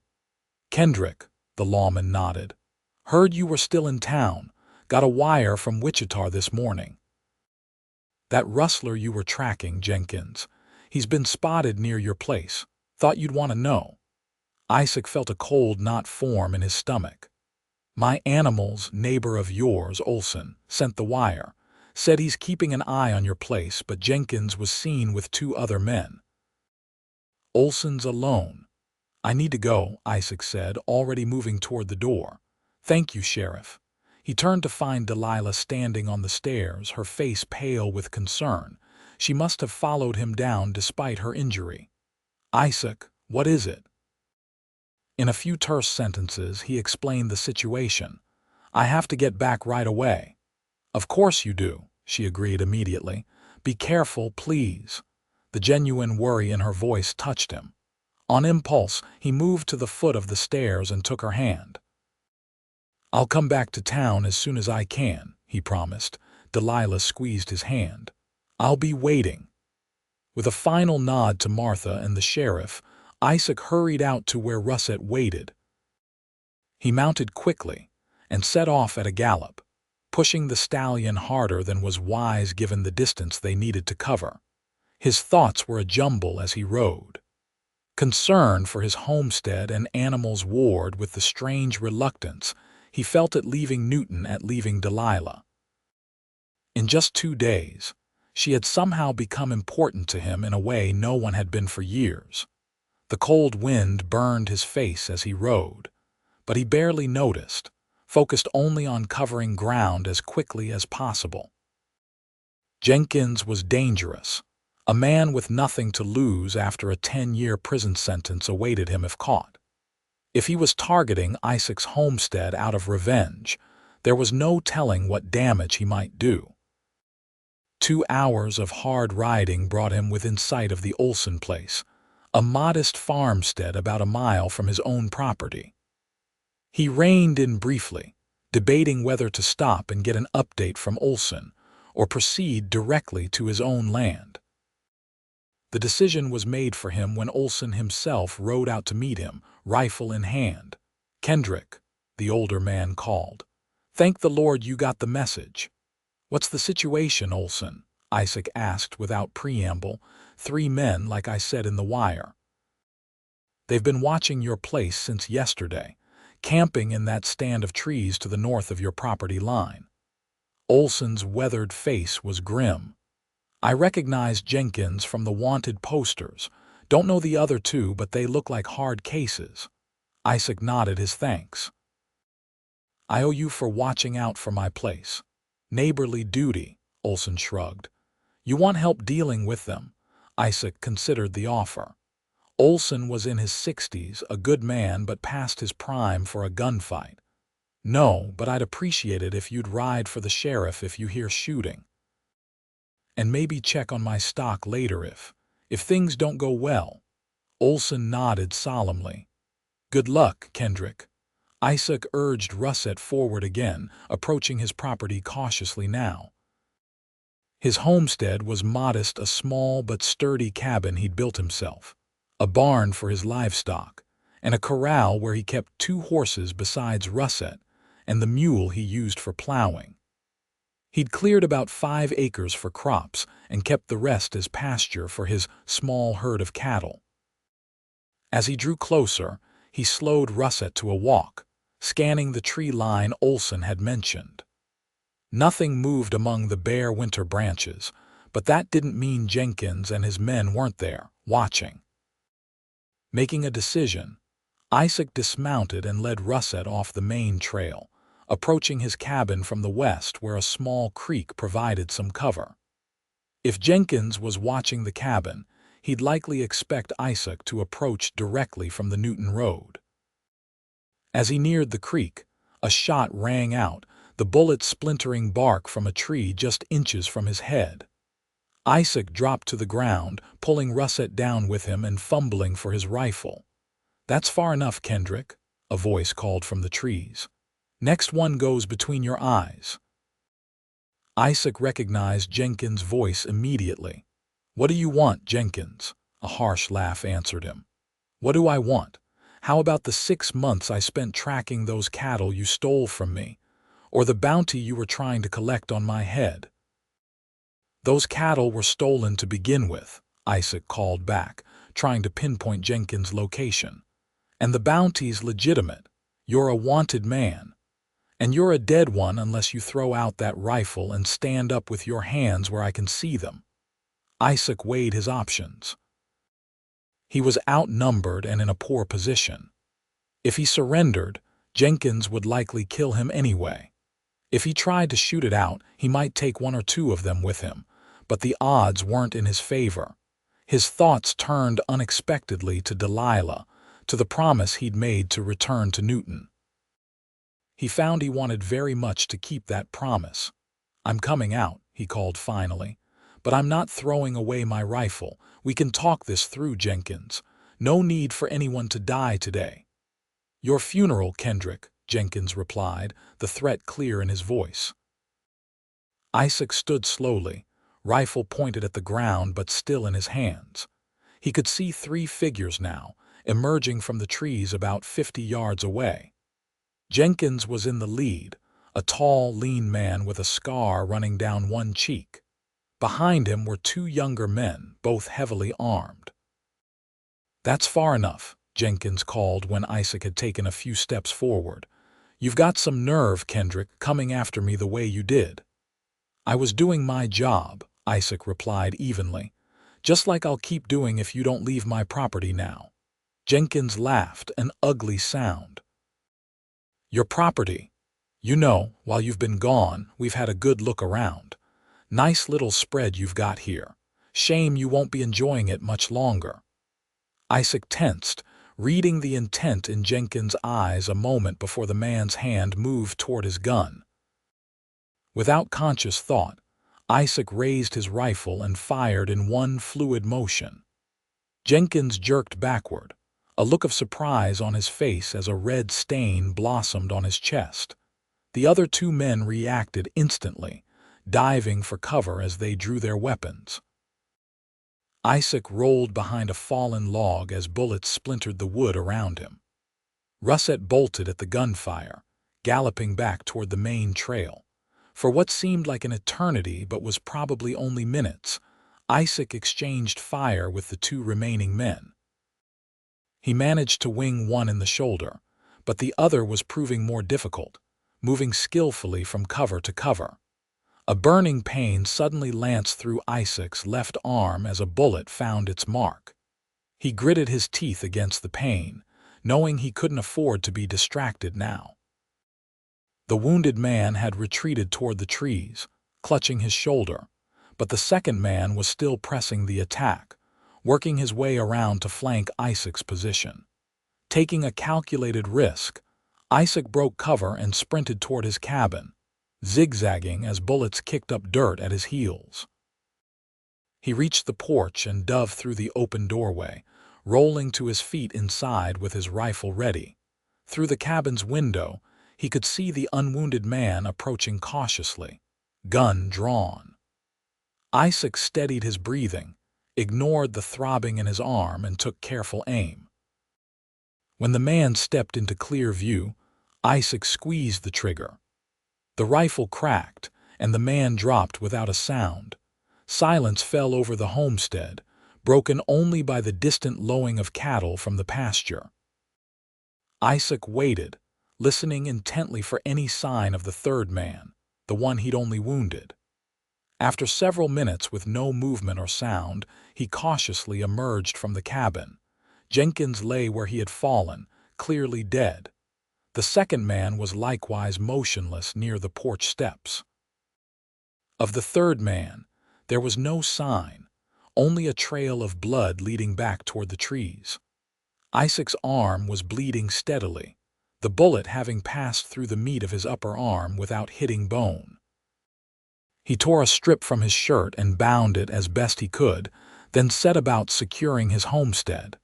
"Kendrick," the lawman nodded. "Heard you were still in town. Got a wire from Wichita this morning. That rustler you were tracking, Jenkins. He's been spotted near your place. Thought you'd want to know." Isaac felt a cold knot form in his stomach. "My animal's neighbor of yours, Olson, sent the wire. Said he's keeping an eye on your place, but Jenkins was seen with 2 other men." "Olson's alone." "I need to go," Isaac said, already moving toward the door. "Thank you, Sheriff." He turned to find Delilah standing on the stairs, her face pale with concern. She must have followed him down despite her injury. "Isaac, what is it?" In a few terse sentences, he explained the situation. "I have to get back right away." "Of course you do," she agreed immediately. "Be careful, please." The genuine worry in her voice touched him. On impulse, he moved to the foot of the stairs and took her hand. "I'll come back to town as soon as I can," he promised. Delilah squeezed his hand. "I'll be waiting." With a final nod to Martha and the sheriff, Isaac hurried out to where Russet waited. He mounted quickly and set off at a gallop, pushing the stallion harder than was wise given the distance they needed to cover. His thoughts were a jumble as he rode. Concern for his homestead and animals warred with the strange reluctance he felt at leaving Newton at leaving Delilah. In just 2 days, she had somehow become important to him in a way no one had been for years. The cold wind burned his face as he rode, but he barely noticed, focused only on covering ground as quickly as possible. Jenkins was dangerous, a man with nothing to lose after a 10-year prison sentence awaited him if caught. If he was targeting Isaac's homestead out of revenge, there was no telling what damage he might do. 2 hours of hard riding brought him within sight of the Olson place, a modest farmstead about a mile from his own property. He reined in briefly, debating whether to stop and get an update from Olson or proceed directly to his own land. The decision was made for him when Olson himself rode out to meet him, rifle in hand. "Kendrick," the older man called. "Thank the Lord you got the message." "What's the situation, Olson?" Isaac asked without preamble. 3 men, like I said in the wire. "They've been watching your place since yesterday, camping in that stand of trees to the north of your property line." Olson's weathered face was grim. "I recognize Jenkins from the wanted posters. Don't know the other 2, but they look like hard cases." Isaac nodded his thanks. "I owe you for watching out for my place." "Neighborly duty," Olson shrugged. "You want help dealing with them?" Isaac considered the offer. Olson was in his 60s, a good man but past his prime for a gunfight. "No, but I'd appreciate it if you'd ride for the sheriff if you hear shooting." and maybe check on my stock later if things don't go well." Olson nodded solemnly. "Good luck, Kendrick." Isaac urged Russet forward again, approaching his property cautiously now. His homestead was modest, a small but sturdy cabin he'd built himself, a barn for his livestock, and a corral where he kept 2 horses besides Russet and the mule he used for plowing. He'd cleared about 5 acres for crops and kept the rest as pasture for his small herd of cattle. As he drew closer, he slowed Russet to a walk, scanning the tree line Olson had mentioned. Nothing moved among the bare winter branches, but that didn't mean Jenkins and his men weren't there, watching. Making a decision, Isaac dismounted and led Russet off the main trail, approaching his cabin from the west where a small creek provided some cover. If Jenkins was watching the cabin, he'd likely expect Isaac to approach directly from the Newton Road. As he neared the creek, a shot rang out, the bullet splintering bark from a tree just inches from his head. Isaac dropped to the ground, pulling Russet down with him and fumbling for his rifle. "That's far enough, Kendrick," a voice called from the trees. "Next one goes between your eyes." Isaac recognized Jenkins' voice immediately. "What do you want, Jenkins?" A harsh laugh answered him. "What do I want? How about the 6 months I spent tracking those cattle you stole from me? Or the bounty you were trying to collect on my head?" "Those cattle were stolen to begin with," Isaac called back, trying to pinpoint Jenkins' location. "And the bounty's legitimate. You're a wanted man. And you're a dead one unless you throw out that rifle and stand up with your hands where I can see them." Isaac weighed his options. He was outnumbered and in a poor position. If he surrendered, Jenkins would likely kill him anyway. If he tried to shoot it out, he might take 1 or 2 of them with him, but the odds weren't in his favor. His thoughts turned unexpectedly to Delilah, to the promise he'd made to return to Newton. He found he wanted very much to keep that promise. "I'm coming out," he called finally, "but I'm not throwing away my rifle. We can talk this through, Jenkins. No need for anyone to die today." "Your funeral, Kendrick," Jenkins replied, the threat clear in his voice. Isaac stood slowly, rifle pointed at the ground but still in his hands. He could see 3 figures now, emerging from the trees about 50 yards away. Jenkins was in the lead, a tall, lean man with a scar running down one cheek. Behind him were 2 younger men, both heavily armed. "That's far enough," Jenkins called when Isaac had taken a few steps forward. "You've got some nerve, Kendrick, coming after me the way you did." "I was doing my job," Isaac replied evenly, "just like I'll keep doing if you don't leave my property now." Jenkins laughed, an ugly sound. "Your property? You know, while you've been gone, we've had a good look around. Nice little spread you've got here. Shame you won't be enjoying it much longer." Isaac tensed, reading the intent in Jenkins' eyes a moment before the man's hand moved toward his gun. Without conscious thought, Isaac raised his rifle and fired in one fluid motion. Jenkins jerked backward, a look of surprise on his face as a red stain blossomed on his chest. The other 2 men reacted instantly, diving for cover as they drew their weapons. Isaac rolled behind a fallen log as bullets splintered the wood around him. Russet bolted at the gunfire, galloping back toward the main trail. For what seemed like an eternity but was probably only minutes, Isaac exchanged fire with the 2 remaining men. He managed to wing one in the shoulder, but the other was proving more difficult, moving skillfully from cover to cover. A burning pain suddenly lanced through Isaac's left arm as a bullet found its mark. He gritted his teeth against the pain, knowing he couldn't afford to be distracted now. The wounded man had retreated toward the trees, clutching his shoulder, but the second man was still pressing the attack, working his way around to flank Isaac's position. Taking a calculated risk, Isaac broke cover and sprinted toward his cabin, zigzagging as bullets kicked up dirt at his heels. He reached the porch and dove through the open doorway, rolling to his feet inside with his rifle ready. Through the cabin's window, he could see the unwounded man approaching cautiously, gun drawn. Isaac steadied his breathing, ignored the throbbing in his arm, and took careful aim. When the man stepped into clear view, Isaac squeezed the trigger. The rifle cracked, and the man dropped without a sound. Silence fell over the homestead, broken only by the distant lowing of cattle from the pasture. Isaac waited, listening intently for any sign of the third man, the one he'd only wounded. After several minutes with no movement or sound, he cautiously emerged from the cabin. Jenkins lay where he had fallen, clearly dead. The second man was likewise motionless near the porch steps. Of the third man, there was no sign, only a trail of blood leading back toward the trees. Isaac's arm was bleeding steadily, the bullet having passed through the meat of his upper arm without hitting bone. He tore a strip from his shirt and bound it as best he could, then set about securing his homestead.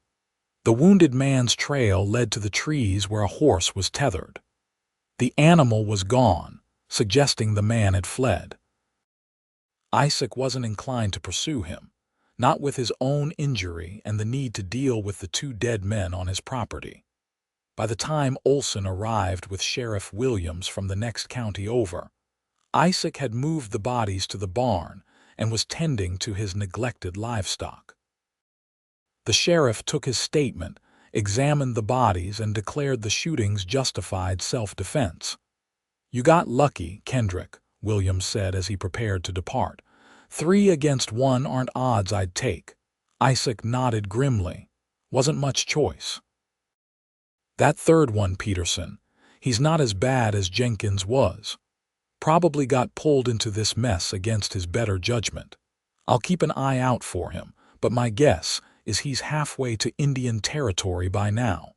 The wounded man's trail led to the trees where a horse was tethered. The animal was gone, suggesting the man had fled. Isaac wasn't inclined to pursue him, not with his own injury and the need to deal with the two dead men on his property. By the time Olson arrived with Sheriff Williams from the next county over, Isaac had moved the bodies to the barn and was tending to his neglected livestock. The sheriff took his statement, examined the bodies, and declared the shootings justified self-defense. "You got lucky, Kendrick," Williams said as he prepared to depart. 3 against 1 aren't odds I'd take." Isaac nodded grimly. "Wasn't much choice." "That third one, Peterson, he's not as bad as Jenkins was. Probably got pulled into this mess against his better judgment. I'll keep an eye out for him, but my guess is he's halfway to Indian Territory by now."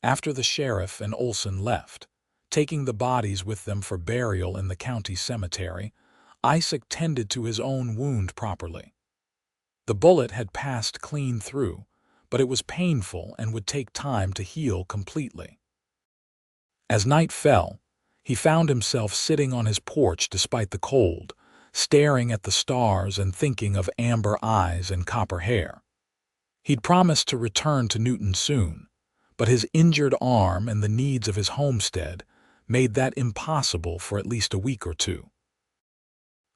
After the sheriff and Olson left, taking the bodies with them for burial in the county cemetery, Isaac tended to his own wound properly. The bullet had passed clean through, but it was painful and would take time to heal completely. As night fell, he found himself sitting on his porch despite the cold, staring at the stars and thinking of amber eyes and copper hair. He'd promised to return to Newton soon, but his injured arm and the needs of his homestead made that impossible for at least a week or two.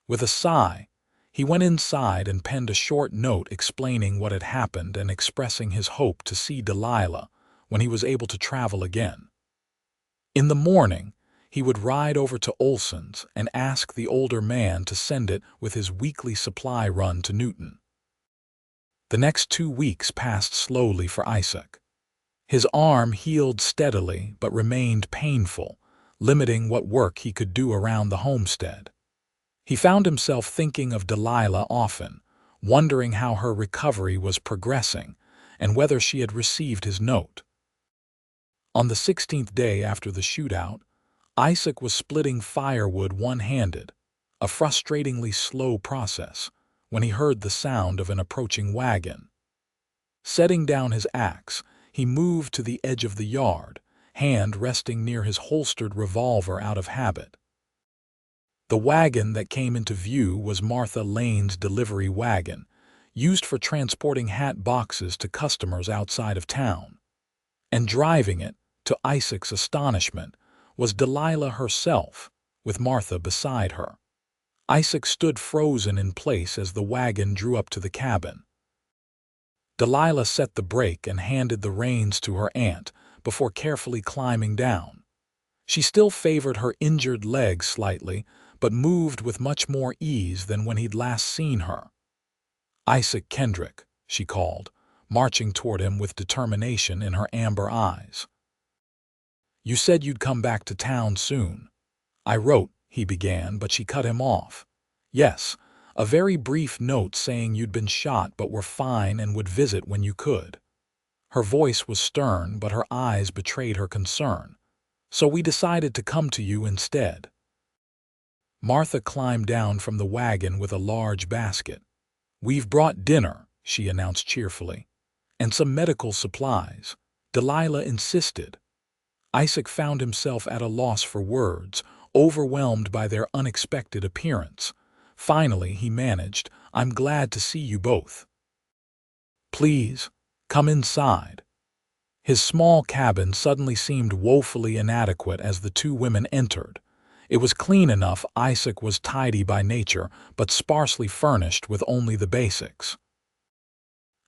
With a sigh, he went inside and penned a short note explaining what had happened and expressing his hope to see Delilah when he was able to travel again. In the morning, he would ride over to Olson's and ask the older man to send it with his weekly supply run to Newton. The next 2 weeks passed slowly for Isaac. His arm healed steadily but remained painful, limiting what work he could do around the homestead. He found himself thinking of Delilah often, wondering how her recovery was progressing and whether she had received his note. On the 16th day after the shootout, Isaac was splitting firewood one-handed, a frustratingly slow process, when he heard the sound of an approaching wagon. Setting down his axe, he moved to the edge of the yard, hand resting near his holstered revolver out of habit. The wagon that came into view was Martha Lane's delivery wagon, used for transporting hat boxes to customers outside of town. And driving it, to Isaac's astonishment, was Delilah herself, with Martha beside her. Isaac stood frozen in place as the wagon drew up to the cabin. Delilah set the brake and handed the reins to her aunt before carefully climbing down. She still favored her injured leg slightly, but moved with much more ease than when he'd last seen her. "Isaac Kendrick," she called, marching toward him with determination in her amber eyes. "You said you'd come back to town soon." "I wrote," he began, but she cut him off. "Yes, a very brief note saying you'd been shot but were fine and would visit when you could." Her voice was stern, but her eyes betrayed her concern. "So we decided to come to you instead." Martha climbed down from the wagon with a large basket. "We've brought dinner," she announced cheerfully, "and some medical supplies," Delilah insisted. Isaac found himself at a loss for words, overwhelmed by their unexpected appearance. Finally, he managed, "I'm glad to see you both. Please, come inside." His small cabin suddenly seemed woefully inadequate as the two women entered. It was clean enough. Isaac was tidy by nature, but sparsely furnished with only the basics.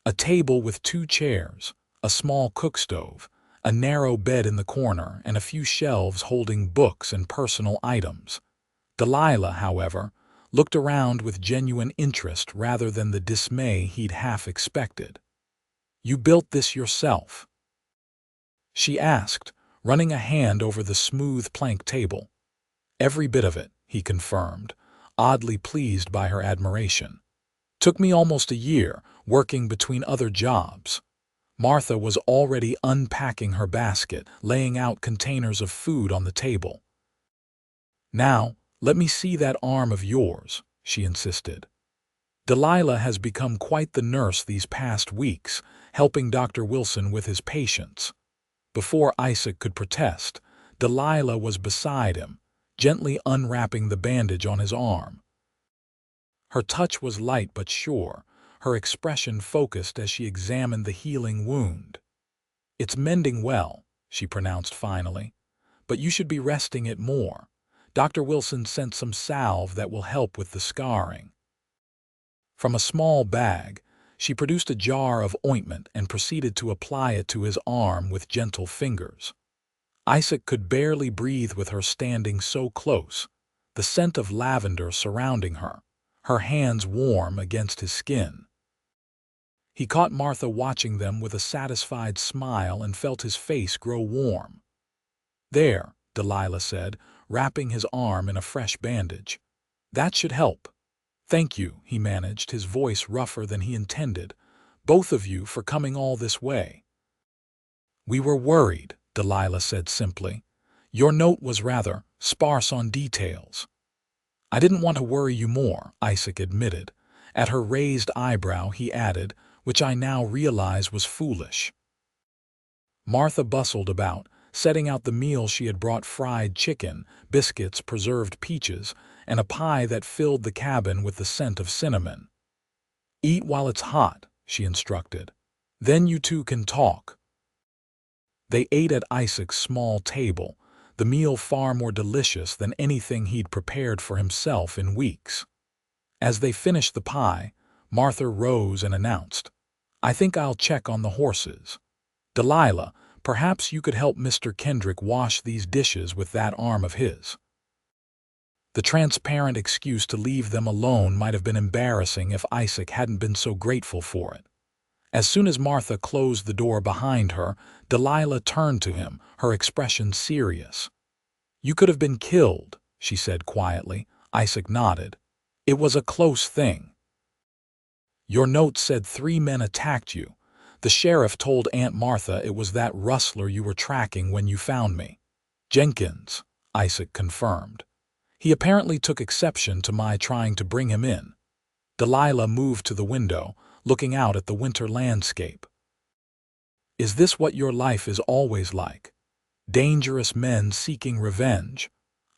A table with 2 chairs, a small cook stove, a narrow bed in the corner, and a few shelves holding books and personal items. Delilah, however, looked around with genuine interest rather than the dismay he'd half expected. "You built this yourself?" she asked, running a hand over the smooth plank table. "Every bit of it," he confirmed, oddly pleased by her admiration. "Took me almost a year, working between other jobs." Martha was already unpacking her basket, laying out containers of food on the table. "Now, let me see that arm of yours," she insisted. Delilah has become quite the nurse these past weeks, helping Dr. Wilson with his patients. Before Isaac could protest, Delilah was beside him, gently unwrapping the bandage on his arm. Her touch was light but sure, her expression focused as she examined the healing wound. "It's mending well," she pronounced finally, "but you should be resting it more. Dr. Wilson sent some salve that will help with the scarring." From a small bag, she produced a jar of ointment and proceeded to apply it to his arm with gentle fingers. Isaac could barely breathe with her standing so close, the scent of lavender surrounding her, her hands warm against his skin. He caught Martha watching them with a satisfied smile and felt his face grow warm. "There," Delilah said, wrapping his arm in a fresh bandage. "That should help." "Thank you," he managed, his voice rougher than he intended. "Both of you for coming all this way." "We were worried," Delilah said simply. "Your note was rather sparse on details." "I didn't want to worry you more," Isaac admitted. At her raised eyebrow, he added, "which I now realize was foolish." Martha bustled about, setting out the meal she had brought: fried chicken, biscuits, preserved peaches, and a pie that filled the cabin with the scent of cinnamon. "Eat while it's hot," she instructed. "Then you two can talk." They ate at Isaac's small table, the meal far more delicious than anything he'd prepared for himself in weeks. As they finished the pie, Martha rose and announced, "I think I'll check on the horses. Delilah, perhaps you could help Mr. Kendrick wash these dishes with that arm of his." The transparent excuse to leave them alone might have been embarrassing if Isaac hadn't been so grateful for it. As soon as Martha closed the door behind her, Delilah turned to him, her expression serious. "You could have been killed," she said quietly. Isaac nodded. "It was a close thing." "Your note said 3 men attacked you. The sheriff told Aunt Martha it was that rustler you were tracking when you found me." "Jenkins," Isaac confirmed. "He apparently took exception to my trying to bring him in." Delilah moved to the window, looking out at the winter landscape. "Is this what your life is always like? Dangerous men seeking revenge?"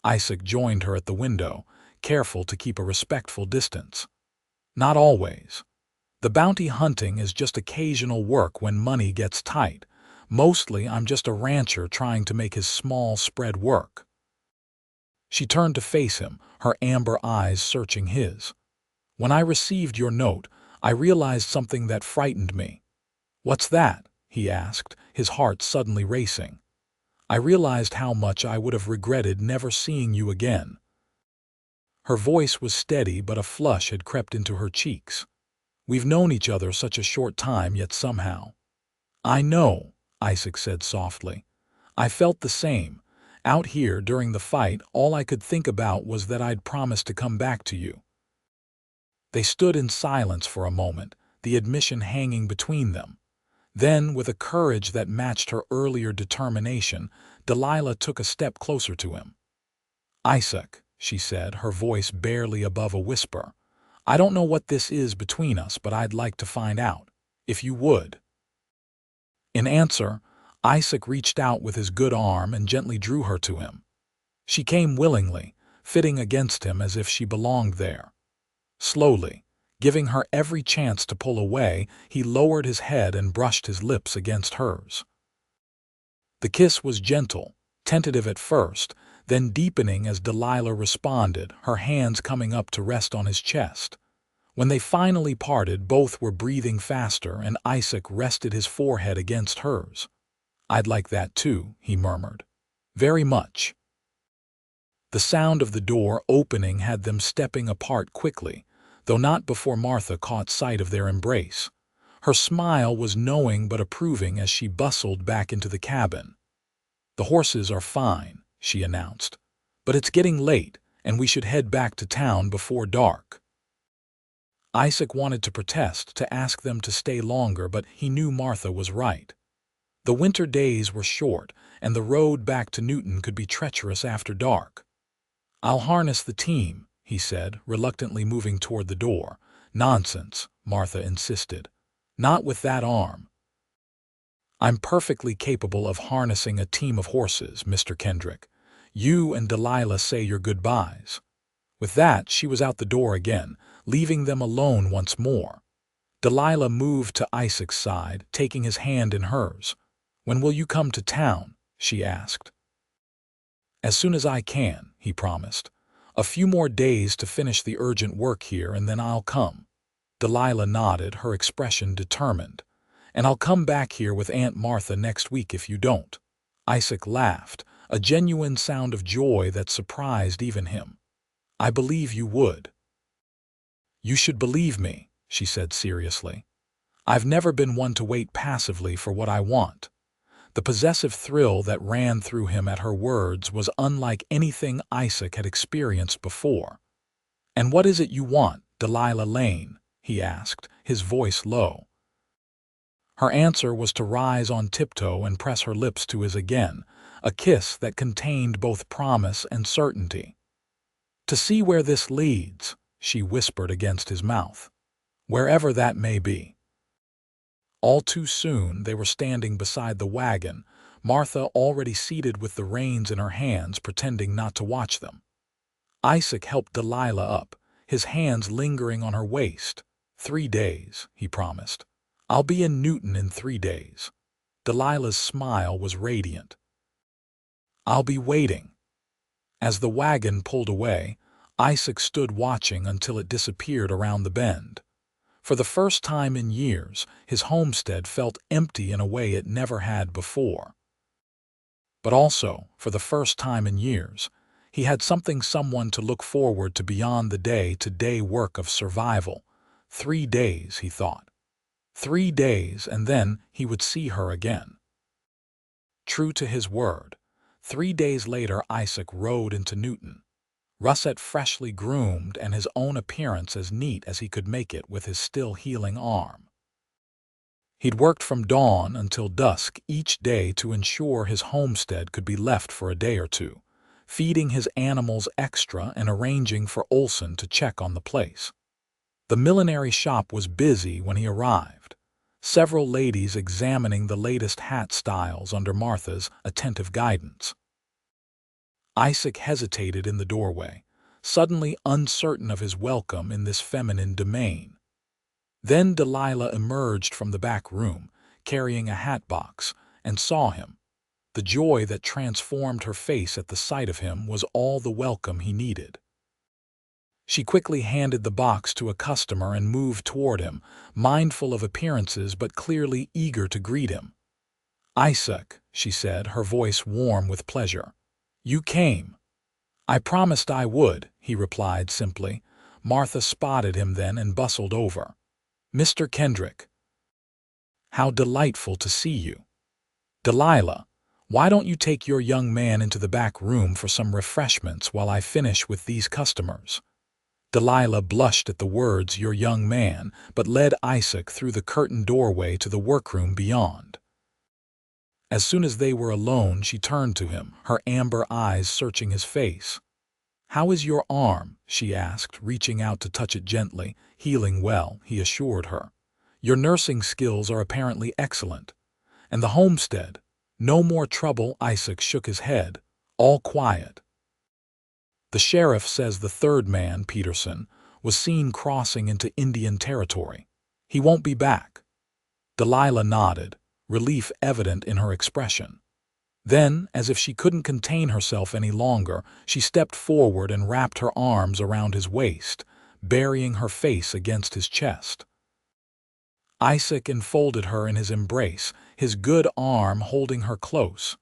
Isaac joined her at the window, careful to keep a respectful distance. "Not always. The bounty hunting is just occasional work when money gets tight. Mostly I'm just a rancher trying to make his small spread work." She turned to face him, her amber eyes searching his. "When I received your note, I realized something that frightened me." "What's that?" he asked, his heart suddenly racing. "I realized how much I would have regretted never seeing you again." Her voice was steady, but a flush had crept into her cheeks. "We've known each other such a short time, yet somehow—" "I know," Isaac said softly. "I felt the same. Out here during the fight, all I could think about was that I'd promised to come back to you." They stood in silence for a moment, the admission hanging between them. Then, with a courage that matched her earlier determination, Delilah took a step closer to him. "Isaac," she said, her voice barely above a whisper, I don't know what this is between us, but I'd like to find out, if you would." In answer, Isaac reached out with his good arm and gently drew her to him. She came willingly, fitting against him as if she belonged there. Slowly, giving her every chance to pull away, he lowered his head and brushed his lips against hers. The kiss was gentle, tentative at first, then deepening as Delilah responded, her hands coming up to rest on his chest. When they finally parted, both were breathing faster, and Isaac rested his forehead against hers. "I'd like that too," he murmured. "Very much." The sound of the door opening had them stepping apart quickly, though not before Martha caught sight of their embrace. Her smile was knowing but approving as she bustled back into the cabin. "The horses are fine," she announced, "but it's getting late, and we should head back to town before dark." Isaac wanted to protest, to ask them to stay longer, but he knew Martha was right. The winter days were short, and the road back to Newton could be treacherous after dark. "I'll harness the team," he said, reluctantly moving toward the door. "Nonsense," Martha insisted. "Not with that arm." "I'm perfectly capable of harnessing a team of horses, Mr. Kendrick. You and Delilah say your goodbyes." With that, she was out the door again, leaving them alone once more. Delilah moved to Isaac's side, taking his hand in hers. "When will you come to town?" she asked. "As soon as I can," he promised. "A few more days to finish the urgent work here, and then I'll come." Delilah nodded, her expression determined. "And I'll come back here with Aunt Martha next week if you don't." Isaac laughed, a genuine sound of joy that surprised even him. "I believe you would." "You should believe me," she said seriously. "I've never been one to wait passively for what I want." The possessive thrill that ran through him at her words was unlike anything Isaac had experienced before. "And what is it you want, Delilah Lane?" he asked, his voice low. Her answer was to rise on tiptoe and press her lips to his again, a kiss that contained both promise and certainty. "To see where this leads," she whispered against his mouth. "Wherever that may be." All too soon they were standing beside the wagon, Martha already seated with the reins in her hands, pretending not to watch them. Isaac helped Delilah up, his hands lingering on her waist. 3 days, he promised. "I'll be in Newton in 3 days." Delilah's smile was radiant. "I'll be waiting." As the wagon pulled away, Isaac stood watching until it disappeared around the bend. For the first time in years, his homestead felt empty in a way it never had before. But also, for the first time in years, he had someone to look forward to beyond the day-to-day work of survival. 3 days, he thought. 3 days, and then he would see her again. True to his word, 3 days later Isaac rode into Newton, Russet freshly groomed and his own appearance as neat as he could make it with his still healing arm. He'd worked from dawn until dusk each day to ensure his homestead could be left for a day or two, feeding his animals extra and arranging for Olson to check on the place. The millinery shop was busy when he arrived, several ladies examining the latest hat styles under Martha's attentive guidance. Isaac hesitated in the doorway, suddenly uncertain of his welcome in this feminine domain. Then Delilah emerged from the back room, carrying a hat box, and saw him. The joy that transformed her face at the sight of him was all the welcome he needed. She quickly handed the box to a customer and moved toward him, mindful of appearances but clearly eager to greet him. "Isaac," she said, her voice warm with pleasure. "You came." "I promised I would," he replied simply. Martha spotted him then and bustled over. "Mr. Kendrick." "How delightful to see you." "Delilah, why don't you take your young man into the back room for some refreshments while I finish with these customers?" Delilah blushed at the words "your young man," but led Isaac through the curtained doorway to the workroom beyond. As soon as they were alone, she turned to him, her amber eyes searching his face. "How is your arm?" she asked, reaching out to touch it gently. "Healing well," he assured her. "Your nursing skills are apparently excellent. And the homestead? No more trouble?" Isaac shook his head. "All quiet." The sheriff says the third man, Peterson, was seen crossing into Indian territory. He won't be back. Delilah nodded, relief evident in her expression. Then, as if she couldn't contain herself any longer, she stepped forward and wrapped her arms around his waist, burying her face against his chest. Isaac enfolded her in his embrace, his good arm holding her close.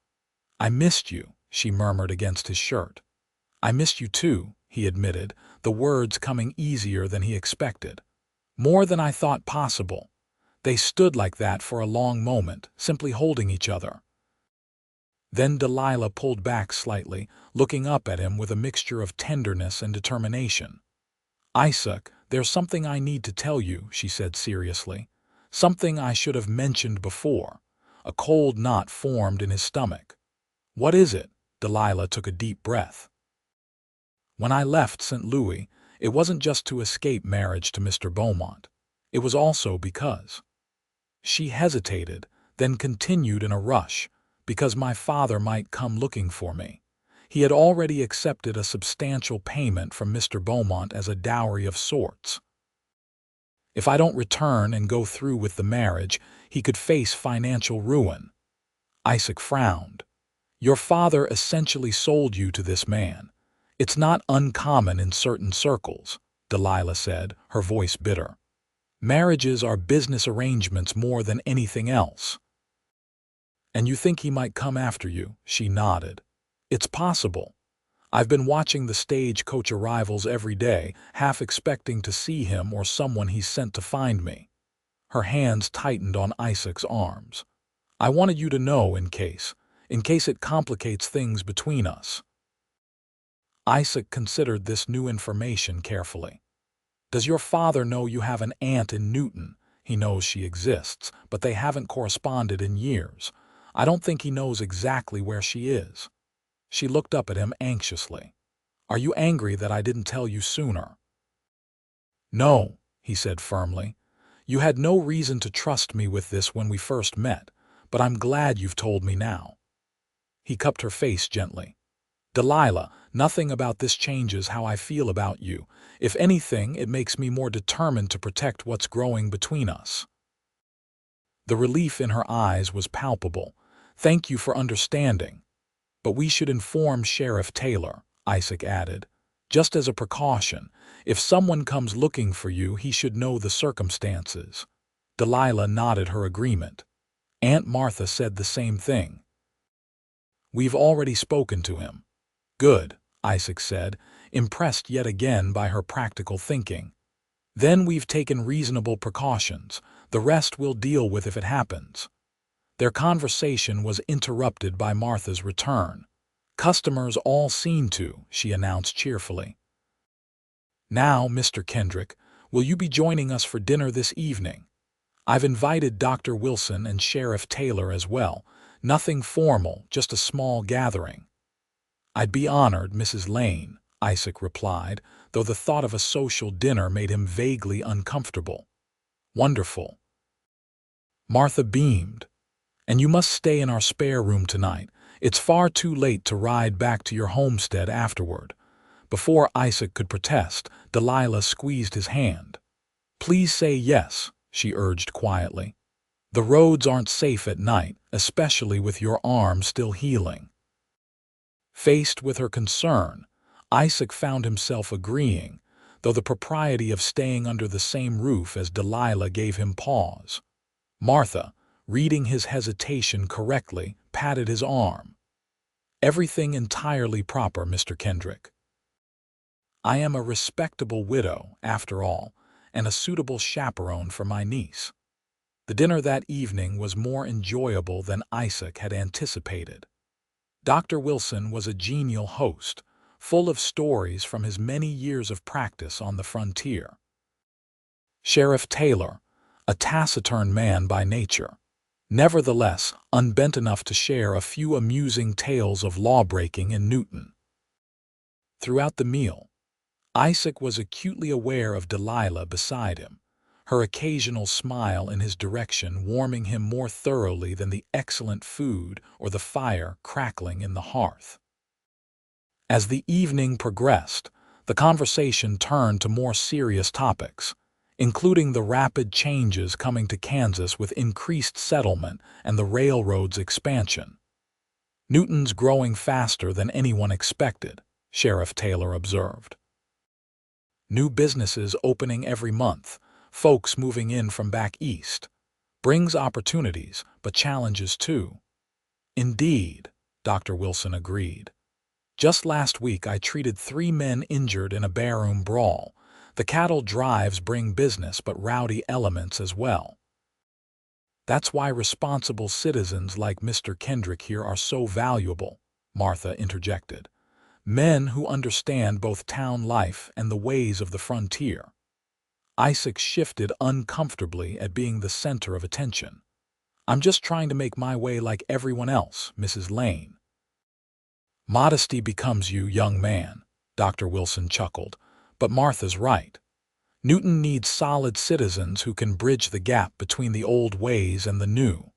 "I missed you," she murmured against his shirt. "I missed you too," he admitted, the words coming easier than he expected. "More than I thought possible." They stood like that for a long moment, simply holding each other. Then Delilah pulled back slightly, looking up at him with a mixture of tenderness and determination. "Isaac, there's something I need to tell you," she said seriously. "Something I should have mentioned before." A cold knot formed in his stomach. "What is it?" Delilah took a deep breath. "When I left St. Louis, it wasn't just to escape marriage to Mr. Beaumont. It was also because—" She hesitated, then continued in a rush, "because my father might come looking for me. He had already accepted a substantial payment from Mr. Beaumont as a dowry of sorts. If I don't return and go through with the marriage, he could face financial ruin." Isaac frowned. "Your father essentially sold you to this man. It's not uncommon in certain circles," Delilah said, her voice bitter. "Marriages are business arrangements more than anything else." "And you think he might come after you?" She nodded. "It's possible. I've been watching the stagecoach arrivals every day, half expecting to see him or someone he's sent to find me." Her hands tightened on Isaac's arms. "I wanted you to know in case it complicates things between us." Isaac considered this new information carefully. "Does your father know you have an aunt in Newton?" "He knows she exists, but they haven't corresponded in years. I don't think he knows exactly where she is." She looked up at him anxiously. "Are you angry that I didn't tell you sooner?" "No," he said firmly. "You had no reason to trust me with this when we first met, but I'm glad you've told me now." He cupped her face gently. "Delilah, nothing about this changes how I feel about you. If anything, it makes me more determined to protect what's growing between us." The relief in her eyes was palpable. "Thank you for understanding. But we should inform Sheriff Taylor," Isaac added. "Just as a precaution, if someone comes looking for you, he should know the circumstances." Delilah nodded her agreement. Aunt Martha said the same thing. "We've already spoken to him." "Good," Isaac said, impressed yet again by her practical thinking. "Then we've taken reasonable precautions. The rest we'll deal with if it happens." Their conversation was interrupted by Martha's return. "Customers all seen to," she announced cheerfully. "Now, Mr. Kendrick, will you be joining us for dinner this evening? I've invited Dr. Wilson and Sheriff Taylor as well. Nothing formal, just a small gathering." "I'd be honored, Mrs. Lane," Isaac replied, though the thought of a social dinner made him vaguely uncomfortable. "Wonderful." Martha beamed. "And you must stay in our spare room tonight. It's far too late to ride back to your homestead afterward." Before Isaac could protest, Delilah squeezed his hand. "Please say yes," she urged quietly. "The roads aren't safe at night, especially with your arm still healing." Faced with her concern, Isaac found himself agreeing, though the propriety of staying under the same roof as Delilah gave him pause. Martha, reading his hesitation correctly, patted his arm. "Everything entirely proper, Mr. Kendrick. I am a respectable widow, after all, and a suitable chaperone for my niece." The dinner that evening was more enjoyable than Isaac had anticipated. Dr. Wilson was a genial host, full of stories from his many years of practice on the frontier. Sheriff Taylor, a taciturn man by nature, nevertheless unbent enough to share a few amusing tales of lawbreaking in Newton. Throughout the meal, Isaac was acutely aware of Delilah beside him, her occasional smile in his direction warming him more thoroughly than the excellent food or the fire crackling in the hearth. As the evening progressed, the conversation turned to more serious topics, including the rapid changes coming to Kansas with increased settlement and the railroad's expansion. "Newton's growing faster than anyone expected," Sheriff Taylor observed. "New businesses opening every month, folks moving in from back east. Brings opportunities, but challenges too." "Indeed," Dr. Wilson agreed. "Just last week I treated 3 men injured in a barroom brawl. The cattle drives bring business but rowdy elements as well." "That's why responsible citizens like Mr. Kendrick here are so valuable," Martha interjected. "Men who understand both town life and the ways of the frontier." Isaac shifted uncomfortably at being the center of attention. "I'm just trying to make my way like everyone else, Mrs. Lane." "Modesty becomes you, young man," Dr. Wilson chuckled. "But Martha's right. Newton needs solid citizens who can bridge the gap between the old ways and the new."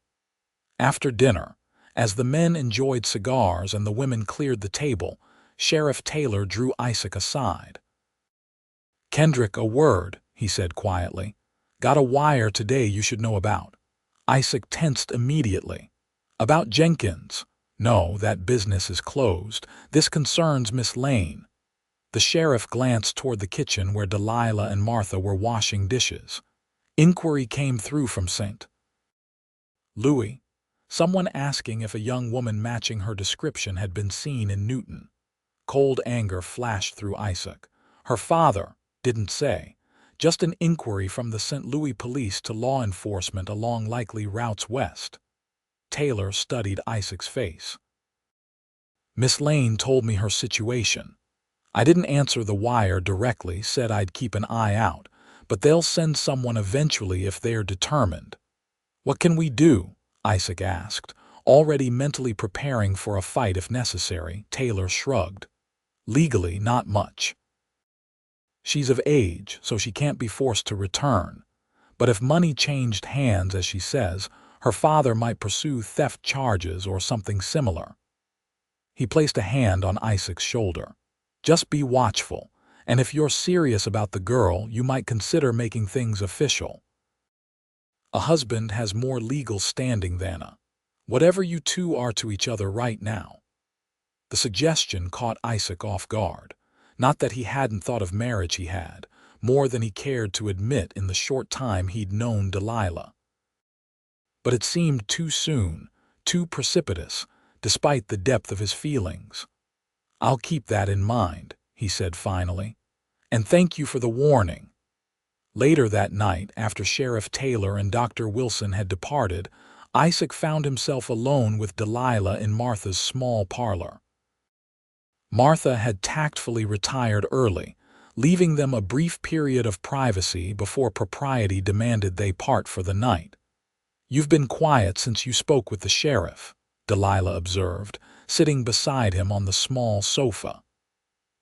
After dinner, as the men enjoyed cigars and the women cleared the table, Sheriff Taylor drew Isaac aside. "Kendrick, a word," he said quietly. "Got a wire today you should know about." Isaac tensed immediately. "About Jenkins?" "No, that business is closed. This concerns Miss Lane." The sheriff glanced toward the kitchen where Delilah and Martha were washing dishes. "Inquiry came through from St. Louis. Someone asking if a young woman matching her description had been seen in Newton." Cold anger flashed through Isaac. "Her father didn't say. Just an inquiry from the St. Louis police to law enforcement along likely routes west." Taylor studied Isaac's face. "Miss Lane told me her situation. I didn't answer the wire directly, said I'd keep an eye out, but they'll send someone eventually if they're determined." "What can we do?" Isaac asked, already mentally preparing for a fight if necessary. Taylor shrugged. "Legally, not much. She's of age, so she can't be forced to return. But if money changed hands, as she says, her father might pursue theft charges or something similar." He placed a hand on Isaac's shoulder. "Just be watchful, and if you're serious about the girl, you might consider making things official. A husband has more legal standing than a whatever you two are to each other right now." The suggestion caught Isaac off guard. Not that he hadn't thought of marriage, he had, more than he cared to admit in the short time he'd known Delilah. But it seemed too soon, too precipitous, despite the depth of his feelings. "I'll keep that in mind," he said finally. "And thank you for the warning." Later that night, after Sheriff Taylor and Dr. Wilson had departed, Isaac found himself alone with Delilah in Martha's small parlor. Martha had tactfully retired early, leaving them a brief period of privacy before propriety demanded they part for the night. "You've been quiet since you spoke with the sheriff," Delilah observed, sitting beside him on the small sofa.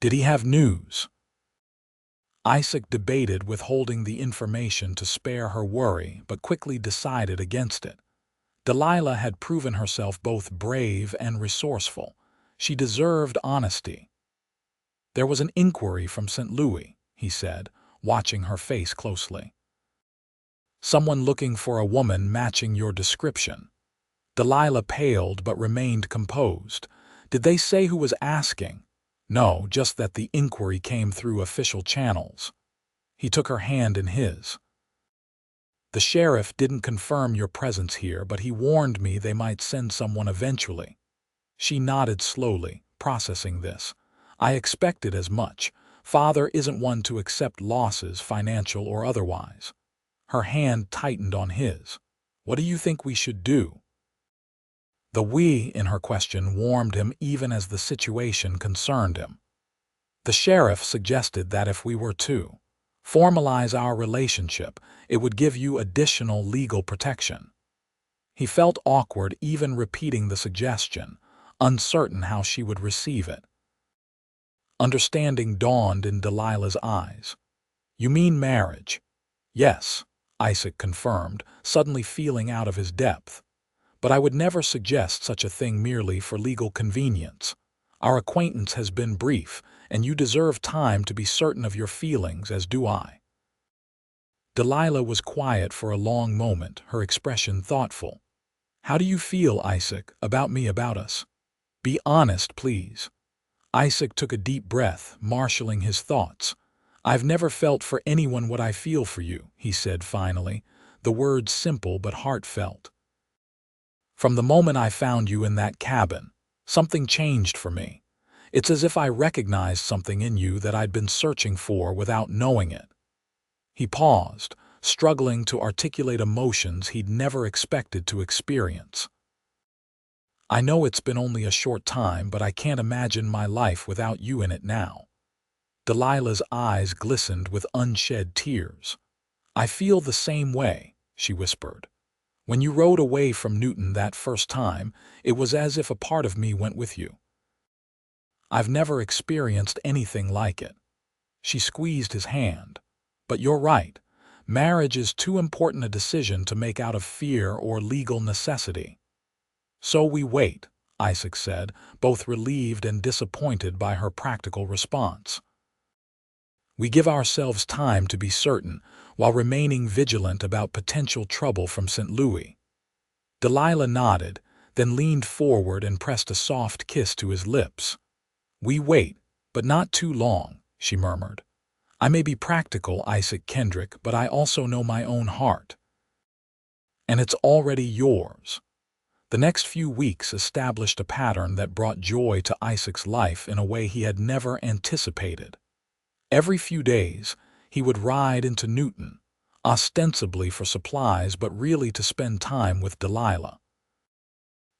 "Did he have news?" Isaac debated withholding the information to spare her worry, but quickly decided against it. Delilah had proven herself both brave and resourceful. She deserved honesty. "There was an inquiry from St. Louis," he said, watching her face closely. "Someone looking for a woman matching your description." Delilah paled but remained composed. "Did they say who was asking?" "No, just that the inquiry came through official channels." He took her hand in his. "The sheriff didn't confirm your presence here, but he warned me they might send someone eventually." She nodded slowly, processing this. "I expected as much. Father isn't one to accept losses, financial or otherwise." Her hand tightened on his. "What do you think we should do?" The "we" in her question warmed him even as the situation concerned him. "The sheriff suggested that if we were to formalize our relationship, it would give you additional legal protection." He felt awkward even repeating the suggestion, uncertain how she would receive it. Understanding dawned in Delilah's eyes. "You mean marriage?" "Yes," Isaac confirmed, suddenly feeling out of his depth. "But I would never suggest such a thing merely for legal convenience. Our acquaintance has been brief, and you deserve time to be certain of your feelings, as do I." Delilah was quiet for a long moment, her expression thoughtful. "How do you feel, Isaac, about me, about us? Be honest, please." Isaac took a deep breath, marshaling his thoughts. "I've never felt for anyone what I feel for you," he said finally, the words simple but heartfelt. "From the moment I found you in that cabin, something changed for me. It's as if I recognized something in you that I'd been searching for without knowing it." He paused, struggling to articulate emotions he'd never expected to experience. "I know it's been only a short time, but I can't imagine my life without you in it now." Delilah's eyes glistened with unshed tears. "I feel the same way," she whispered. "When you rode away from Newton that first time, it was as if a part of me went with you. I've never experienced anything like it." She squeezed his hand. "But you're right. Marriage is too important a decision to make out of fear or legal necessity." "So we wait," Isaac said, both relieved and disappointed by her practical response. "We give ourselves time to be certain, while remaining vigilant about potential trouble from St. Louis." Delilah nodded, then leaned forward and pressed a soft kiss to his lips. "We wait, but not too long," she murmured. "I may be practical, Isaac Kendrick, but I also know my own heart. And it's already yours." The next few weeks established a pattern that brought joy to Isaac's life in a way he had never anticipated. Every few days, he would ride into Newton, ostensibly for supplies but really to spend time with Delilah.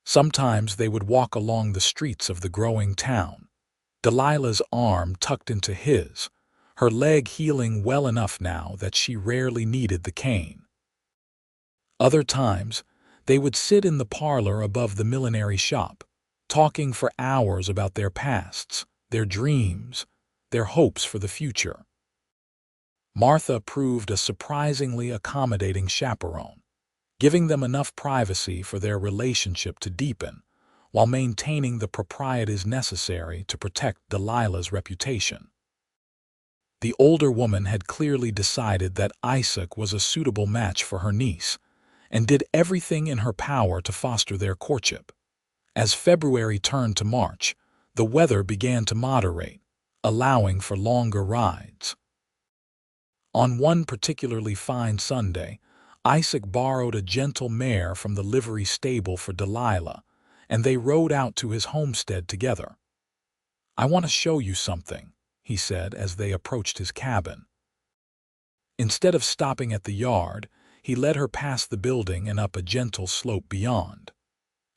Sometimes they would walk along the streets of the growing town, Delilah's arm tucked into his, her leg healing well enough now that she rarely needed the cane. Other times, they would sit in the parlor above the millinery shop, talking for hours about their pasts, their dreams, their hopes for the future. Martha proved a surprisingly accommodating chaperone, giving them enough privacy for their relationship to deepen, while maintaining the proprieties necessary to protect Delilah's reputation. The older woman had clearly decided that Isaac was a suitable match for her niece, and did everything in her power to foster their courtship. As February turned to March, the weather began to moderate, allowing for longer rides. On one particularly fine Sunday, Isaac borrowed a gentle mare from the livery stable for Delilah, and they rode out to his homestead together. "I want to show you something," he said as they approached his cabin. Instead of stopping at the yard, he led her past the building and up a gentle slope beyond.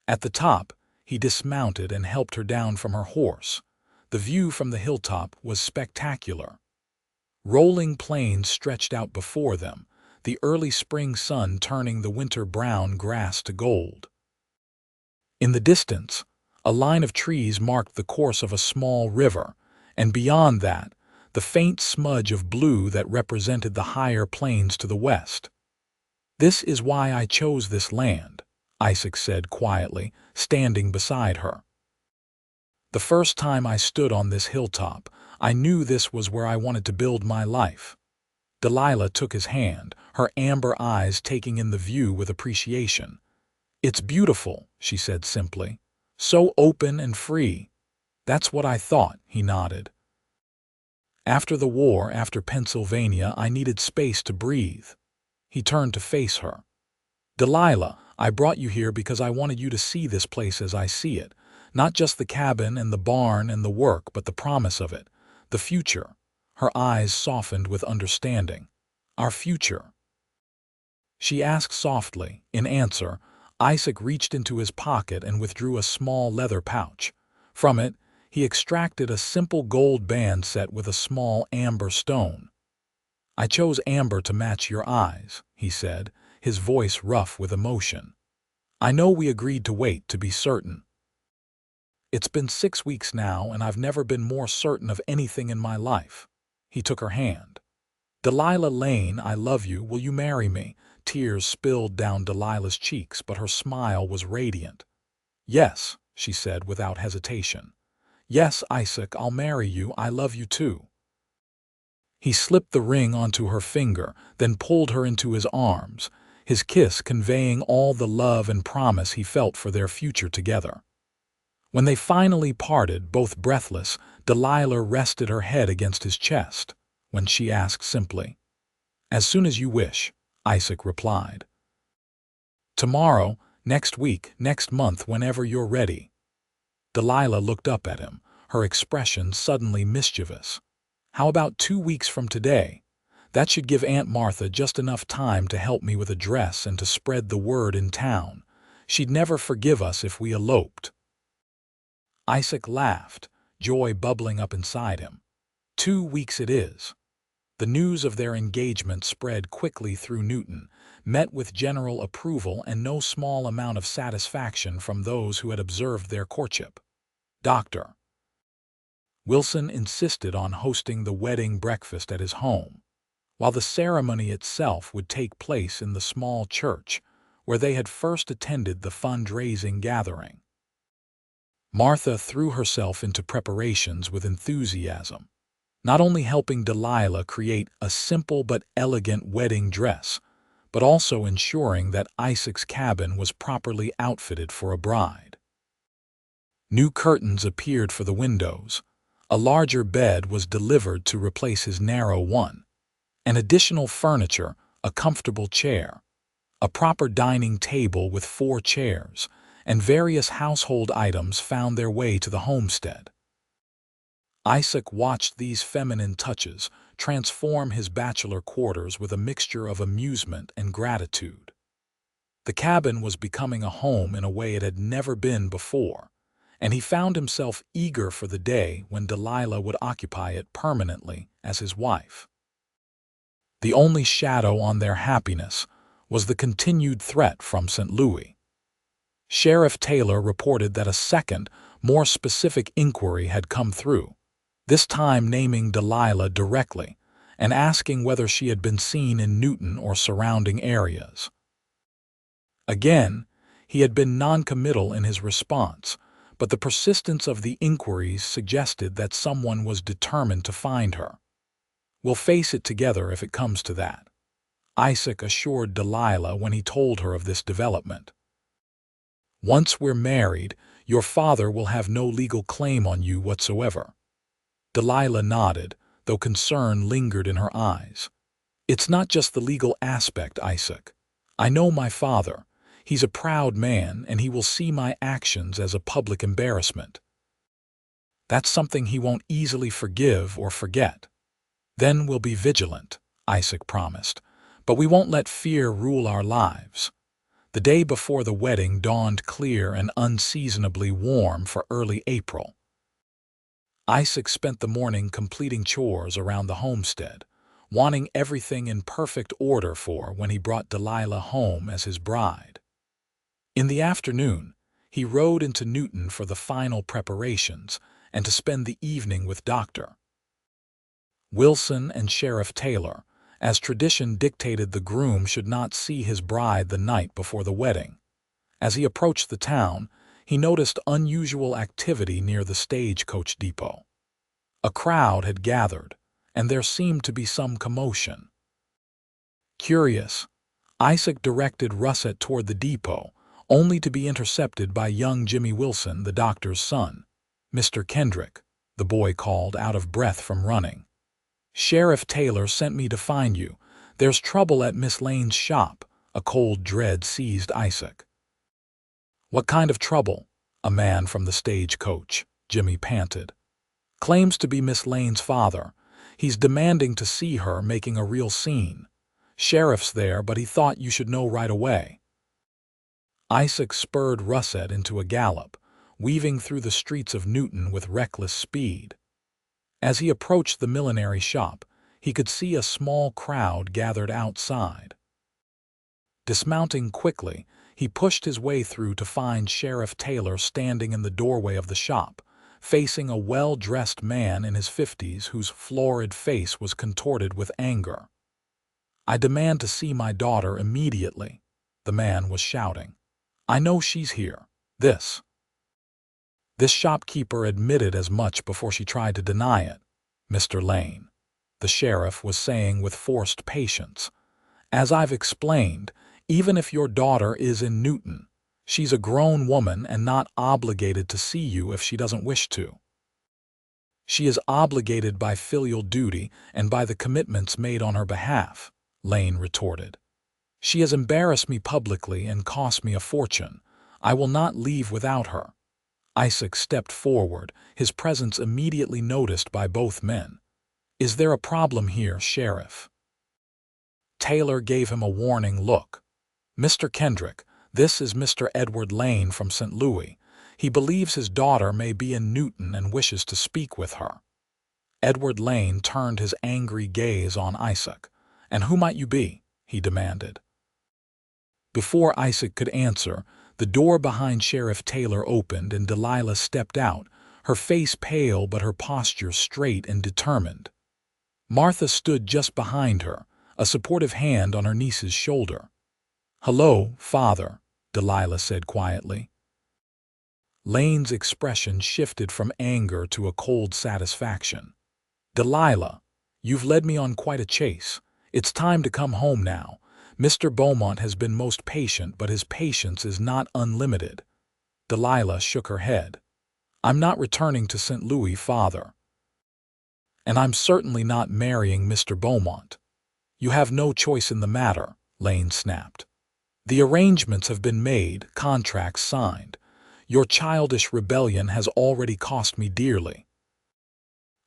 At the top, he dismounted and helped her down from her horse. The view from the hilltop was spectacular. Rolling plains stretched out before them, the early spring sun turning the winter brown grass to gold. In the distance, a line of trees marked the course of a small river, and beyond that, the faint smudge of blue that represented the higher plains to the west. "This is why I chose this land," Isaac said quietly, standing beside her. "The first time I stood on this hilltop, I knew this was where I wanted to build my life." Delilah took his hand, her amber eyes taking in the view with appreciation. "It's beautiful," she said simply. "So open and free." "That's what I thought," he nodded. "After the war, after Pennsylvania, I needed space to breathe." He turned to face her. "Delilah, I brought you here because I wanted you to see this place as I see it. Not just the cabin and the barn and the work, but the promise of it. The future." Her eyes softened with understanding. "Our future." She asked softly. In answer, Isaac reached into his pocket and withdrew a small leather pouch. From it, he extracted a simple gold band set with a small amber stone. "I chose amber to match your eyes," he said, his voice rough with emotion. "I know we agreed to wait to be certain." It's been 6 weeks now, and I've never been more certain of anything in my life. He took her hand. Delilah Lane, I love you. Will you marry me? Tears spilled down Delilah's cheeks, but her smile was radiant. Yes, she said without hesitation. Yes, Isaac, I'll marry you. I love you too. He slipped the ring onto her finger, then pulled her into his arms, his kiss conveying all the love and promise he felt for their future together. When they finally parted, both breathless, Delilah rested her head against his chest, when she asked simply, "As soon as you wish," Isaac replied. "Tomorrow, next week, next month, whenever you're ready." Delilah looked up at him, her expression suddenly mischievous. "How about 2 weeks from today? That should give Aunt Martha just enough time to help me with a dress and to spread the word in town. She'd never forgive us if we eloped." Isaac laughed, joy bubbling up inside him. 2 weeks it is. The news of their engagement spread quickly through Newton, met with general approval and no small amount of satisfaction from those who had observed their courtship. Dr. Wilson insisted on hosting the wedding breakfast at his home, while the ceremony itself would take place in the small church where they had first attended the fundraising gathering. Martha threw herself into preparations with enthusiasm, not only helping Delilah create a simple but elegant wedding dress, but also ensuring that Isaac's cabin was properly outfitted for a bride. New curtains appeared for the windows, a larger bed was delivered to replace his narrow one, and additional furniture, a comfortable chair, a proper dining table with 4 chairs, and various household items found their way to the homestead. Isaac watched these feminine touches transform his bachelor quarters with a mixture of amusement and gratitude. The cabin was becoming a home in a way it had never been before, and he found himself eager for the day when Delilah would occupy it permanently as his wife. The only shadow on their happiness was the continued threat from St. Louis. Sheriff Taylor reported that a second, more specific inquiry had come through, this time naming Delilah directly and asking whether she had been seen in Newton or surrounding areas. Again, he had been noncommittal in his response, but the persistence of the inquiries suggested that someone was determined to find her. "We'll face it together if it comes to that," Isaac assured Delilah when he told her of this development. "Once we're married, your father will have no legal claim on you whatsoever." Delilah nodded, though concern lingered in her eyes. "It's not just the legal aspect, Isaac. I know my father. He's a proud man, and he will see my actions as a public embarrassment. That's something he won't easily forgive or forget. Then we'll be vigilant," Isaac promised, "but we won't let fear rule our lives." The day before the wedding dawned clear and unseasonably warm for early April. Isaac spent the morning completing chores around the homestead, wanting everything in perfect order for when he brought Delilah home as his bride. In the afternoon, he rode into Newton for the final preparations and to spend the evening with Dr. Wilson and Sheriff Taylor, as tradition dictated the groom should not see his bride the night before the wedding. As he approached the town, he noticed unusual activity near the stagecoach depot. A crowd had gathered, and there seemed to be some commotion. Curious, Isaac directed Russet toward the depot, only to be intercepted by young Jimmy Wilson, the doctor's son. "Mr. Kendrick," the boy called, out of breath from running. "Sheriff Taylor sent me to find you. There's trouble at Miss Lane's shop." A cold dread seized Isaac. "What kind of trouble?" "A man from the stagecoach," Jimmy panted. "Claims to be Miss Lane's father. He's demanding to see her, making a real scene. Sheriff's there, but he thought you should know right away." Isaac spurred Russet into a gallop, weaving through the streets of Newton with reckless speed. As he approached the millinery shop, he could see a small crowd gathered outside. Dismounting quickly, He pushed his way through to find Sheriff Taylor standing in the doorway of the shop, facing a well-dressed man in his 50s whose florid face was contorted with anger. "I demand to see my daughter immediately," the man was shouting. "I know she's here. This shopkeeper admitted as much before she tried to deny it, Mr. Lane," the sheriff was saying with forced patience. "As I've explained, even if your daughter is in Newton, she's a grown woman and not obligated to see you if she doesn't wish to." "She is obligated by filial duty and by the commitments made on her behalf," Lane retorted. "She has embarrassed me publicly and cost me a fortune. I will not leave without her." Isaac stepped forward, his presence immediately noticed by both men. "Is there a problem here, Sheriff?" Taylor gave him a warning look. "Mr. Kendrick, this is Mr. Edward Lane from St. Louis. He believes his daughter may be in Newton and wishes to speak with her." Edward Lane turned his angry gaze on Isaac. "And who might you be?" he demanded. Before Isaac could answer, the door behind Sheriff Taylor opened and Delilah stepped out, her face pale but her posture straight and determined. Martha stood just behind her, a supportive hand on her niece's shoulder. "Hello, Father," Delilah said quietly. Lane's expression shifted from anger to a cold satisfaction. "Delilah, you've led me on quite a chase. It's time to come home now. Mr. Beaumont has been most patient, but his patience is not unlimited." Delilah shook her head. "I'm not returning to St. Louis, Father. And I'm certainly not marrying Mr. Beaumont." "You have no choice in the matter," Lane snapped. "The arrangements have been made, contracts signed. Your childish rebellion has already cost me dearly."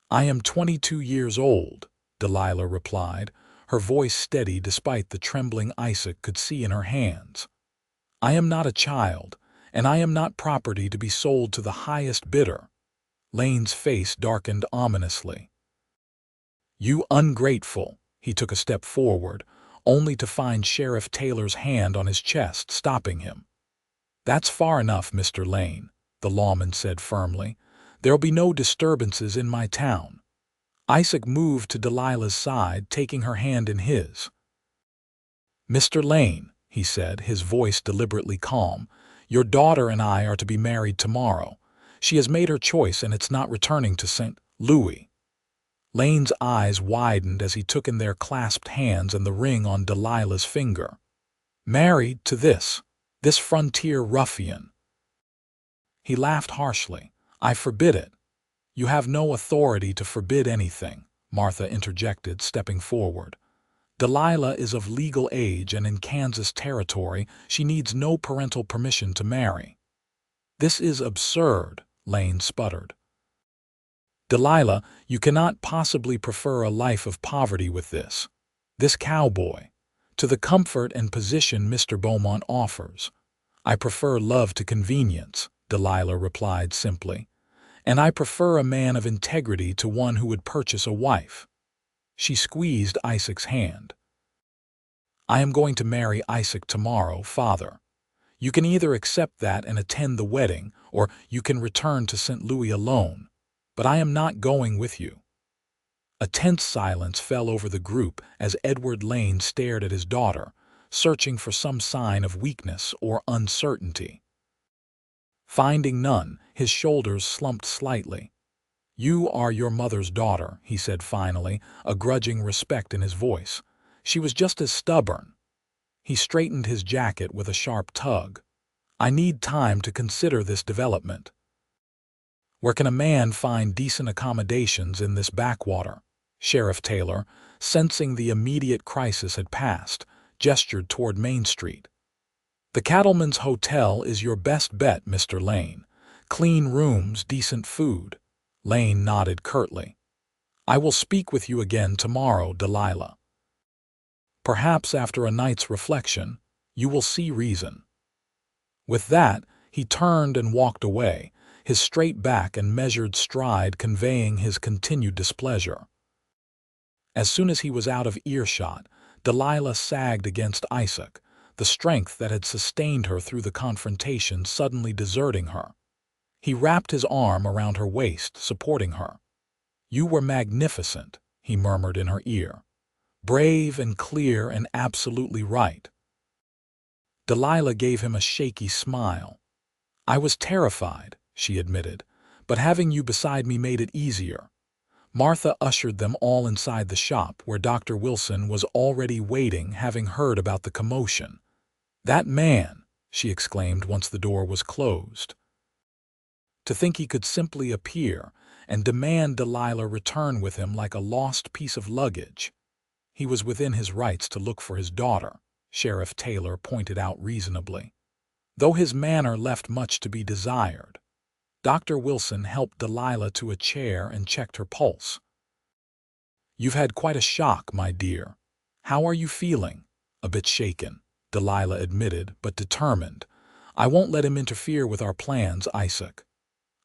"I am 22 years old," Delilah replied, her voice steady despite the trembling Isaac could see in her hands. "I am not a child, and I am not property to be sold to the highest bidder." Lane's face darkened ominously. "You ungrateful!" He took a step forward, only to find Sheriff Taylor's hand on his chest, stopping him. "That's far enough, Mr. Lane," the lawman said firmly. "There'll be no disturbances in my town." Isaac moved to Delilah's side, taking her hand in his. "Mr. Lane," he said, his voice deliberately calm, "your daughter and I are to be married tomorrow. She has made her choice and it's not returning to St. Louis." Lane's eyes widened as he took in their clasped hands and the ring on Delilah's finger. "Married to this frontier ruffian?" He laughed harshly. "I forbid it." "You have no authority to forbid anything," Martha interjected, stepping forward. "Delilah is of legal age and in Kansas territory. She needs no parental permission to marry." "This is absurd," Lane sputtered. "Delilah, you cannot possibly prefer a life of poverty with this cowboy, to the comfort and position Mr. Beaumont offers." "I prefer love to convenience," Delilah replied simply. "And I prefer a man of integrity to one who would purchase a wife." She squeezed Isaac's hand. "I am going to marry Isaac tomorrow, Father. You can either accept that and attend the wedding, or you can return to St. Louis alone. But I am not going with you." A tense silence fell over the group as Edward Lane stared at his daughter, searching for some sign of weakness or uncertainty. Finding none, his shoulders slumped slightly. "You are your mother's daughter," he said finally, a grudging respect in his voice. "She was just as stubborn." He straightened his jacket with a sharp tug. "I need time to consider this development. Where can a man find decent accommodations in this backwater?" Sheriff Taylor, sensing the immediate crisis had passed, gestured toward Main Street. "The Cattleman's Hotel is your best bet, Mr. Lane. Clean rooms, decent food." Lane nodded curtly. "I will speak with you again tomorrow, Delilah. Perhaps after a night's reflection, you will see reason." With that, he turned and walked away, his straight back and measured stride conveying his continued displeasure. As soon as he was out of earshot, Delilah sagged against Isaac, the strength that had sustained her through the confrontation suddenly deserting her. He wrapped his arm around her waist, supporting her. "You were magnificent," he murmured in her ear. "Brave and clear and absolutely right." Delilah gave him a shaky smile. "I was terrified," she admitted, "but having you beside me made it easier." Martha ushered them all inside the shop, where Dr. Wilson was already waiting, having heard about the commotion. "That man!" she exclaimed once the door was closed. To think he could simply appear and demand Delilah return with him like a lost piece of luggage. He was within his rights to look for his daughter, Sheriff Taylor pointed out reasonably, though his manner left much to be desired. Dr. Wilson helped Delilah to a chair and checked her pulse. "You've had quite a shock, my dear. How are you feeling?" "A bit shaken," Delilah admitted, but determined. "I won't let him interfere with our plans, Isaac."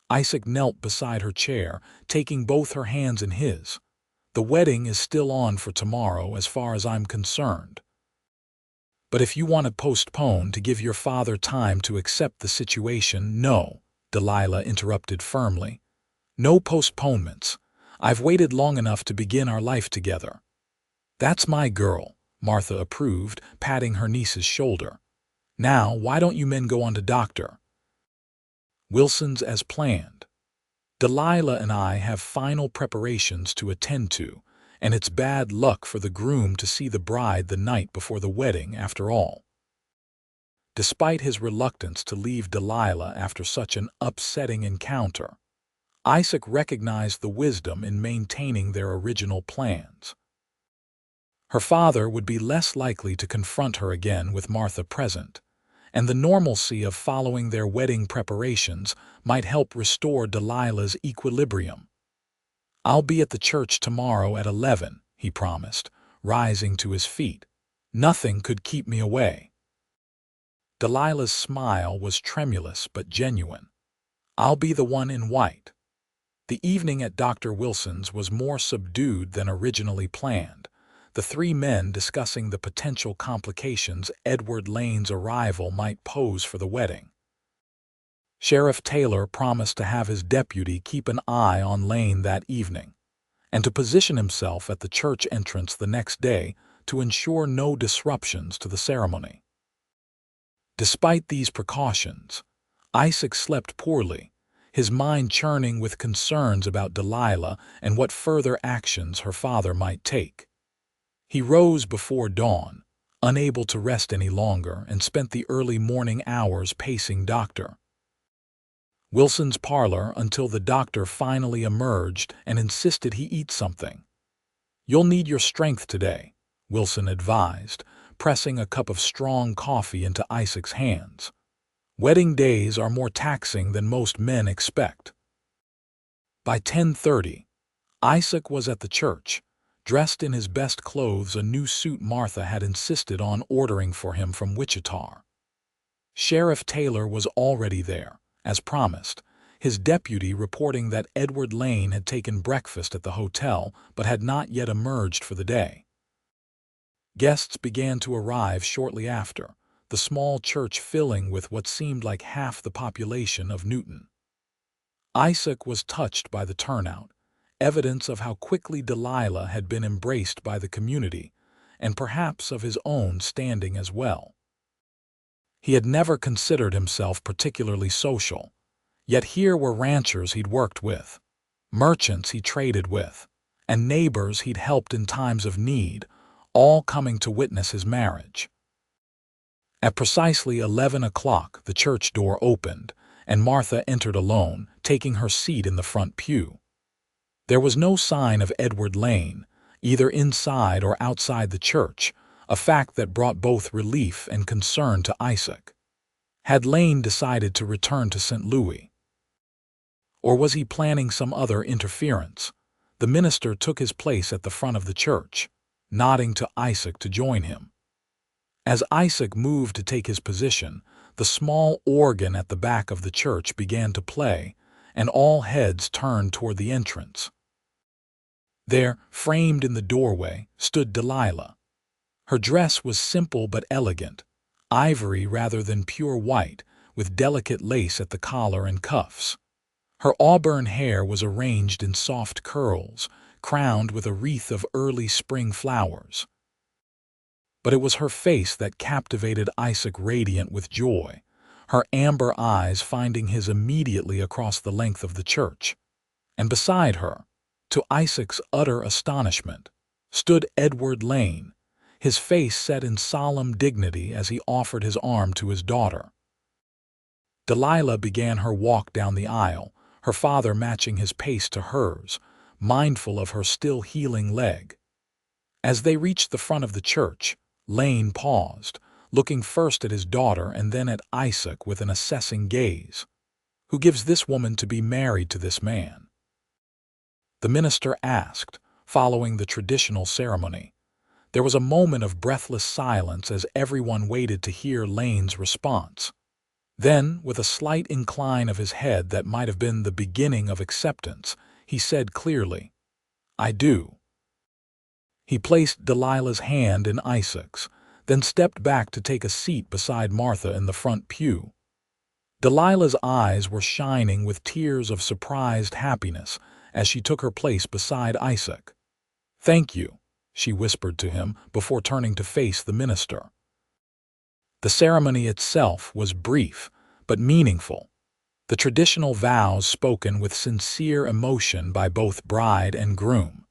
Isaac knelt beside her chair, taking both her hands in his. "The wedding is still on for tomorrow as far as I'm concerned. But if you want to postpone to give your father time to accept the situation—" "No," Delilah interrupted firmly. "No postponements. I've waited long enough to begin our life together." "That's my girl," Martha approved, patting her niece's shoulder. "Now, why don't you men go on to Dr. Wilson's as planned? Delilah and I have final preparations to attend to, and it's bad luck for the groom to see the bride the night before the wedding after all." Despite his reluctance to leave Delilah after such an upsetting encounter, Isaac recognized the wisdom in maintaining their original plans. Her father would be less likely to confront her again with Martha present, and the normalcy of following their wedding preparations might help restore Delilah's equilibrium. "I'll be at the church tomorrow at 11, he promised, rising to his feet. "Nothing could keep me away." Delilah's smile was tremulous but genuine. "I'll be the one in white." The evening at Dr. Wilson's was more subdued than originally planned, the three men discussing the potential complications Edward Lane's arrival might pose for the wedding. Sheriff Taylor promised to have his deputy keep an eye on Lane that evening, and to position himself at the church entrance the next day to ensure no disruptions to the ceremony. Despite these precautions, Isaac slept poorly, his mind churning with concerns about Delilah and what further actions her father might take. He rose before dawn, unable to rest any longer, and spent the early morning hours pacing Dr. Wilson's parlor until the doctor finally emerged and insisted he eat something. "You'll need your strength today," Wilson advised, pressing a cup of strong coffee into Isaac's hands. "Wedding days are more taxing than most men expect." By 10:30, Isaac was at the church, dressed in his best clothes, a new suit Martha had insisted on ordering for him from Wichita. Sheriff Taylor was already there, as promised, his deputy reporting that Edward Lane had taken breakfast at the hotel but had not yet emerged for the day. Guests began to arrive shortly after, the small church filling with what seemed like half the population of Newton. Isaac was touched by the turnout, evidence of how quickly Delilah had been embraced by the community, and perhaps of his own standing as well. He had never considered himself particularly social, yet here were ranchers he'd worked with, merchants he traded with, and neighbors he'd helped in times of need, all coming to witness his marriage. At precisely 11 o'clock, the church door opened, and Martha entered alone, taking her seat in the front pew. There was no sign of Edward Lane, either inside or outside the church, a fact that brought both relief and concern to Isaac. Had Lane decided to return to St. Louis? Or was he planning some other interference? The minister took his place at the front of the church, nodding to Isaac to join him. As Isaac moved to take his position, the small organ at the back of the church began to play, and all heads turned toward the entrance. There, framed in the doorway, stood Delilah. Her dress was simple but elegant, ivory rather than pure white, with delicate lace at the collar and cuffs. Her auburn hair was arranged in soft curls, crowned with a wreath of early spring flowers. But it was her face that captivated Isaac, radiant with joy, her amber eyes finding his immediately across the length of the church. And beside her, to Isaac's utter astonishment, stood Edward Lane, his face set in solemn dignity as he offered his arm to his daughter. Delilah began her walk down the aisle, her father matching his pace to hers, mindful of her still healing leg. As they reached the front of the church, Lane paused, looking first at his daughter and then at Isaac with an assessing gaze. "Who gives this woman to be married to this man?" the minister asked, following the traditional ceremony. There was a moment of breathless silence as everyone waited to hear Lane's response. Then, with a slight incline of his head that might have been the beginning of acceptance, he said clearly, "I do." He placed Delilah's hand in Isaac's, then stepped back to take a seat beside Martha in the front pew. Delilah's eyes were shining with tears of surprised happiness as she took her place beside Isaac. "Thank you," she whispered to him before turning to face the minister. The ceremony itself was brief but meaningful, the traditional vows spoken with sincere emotion by both bride and groom.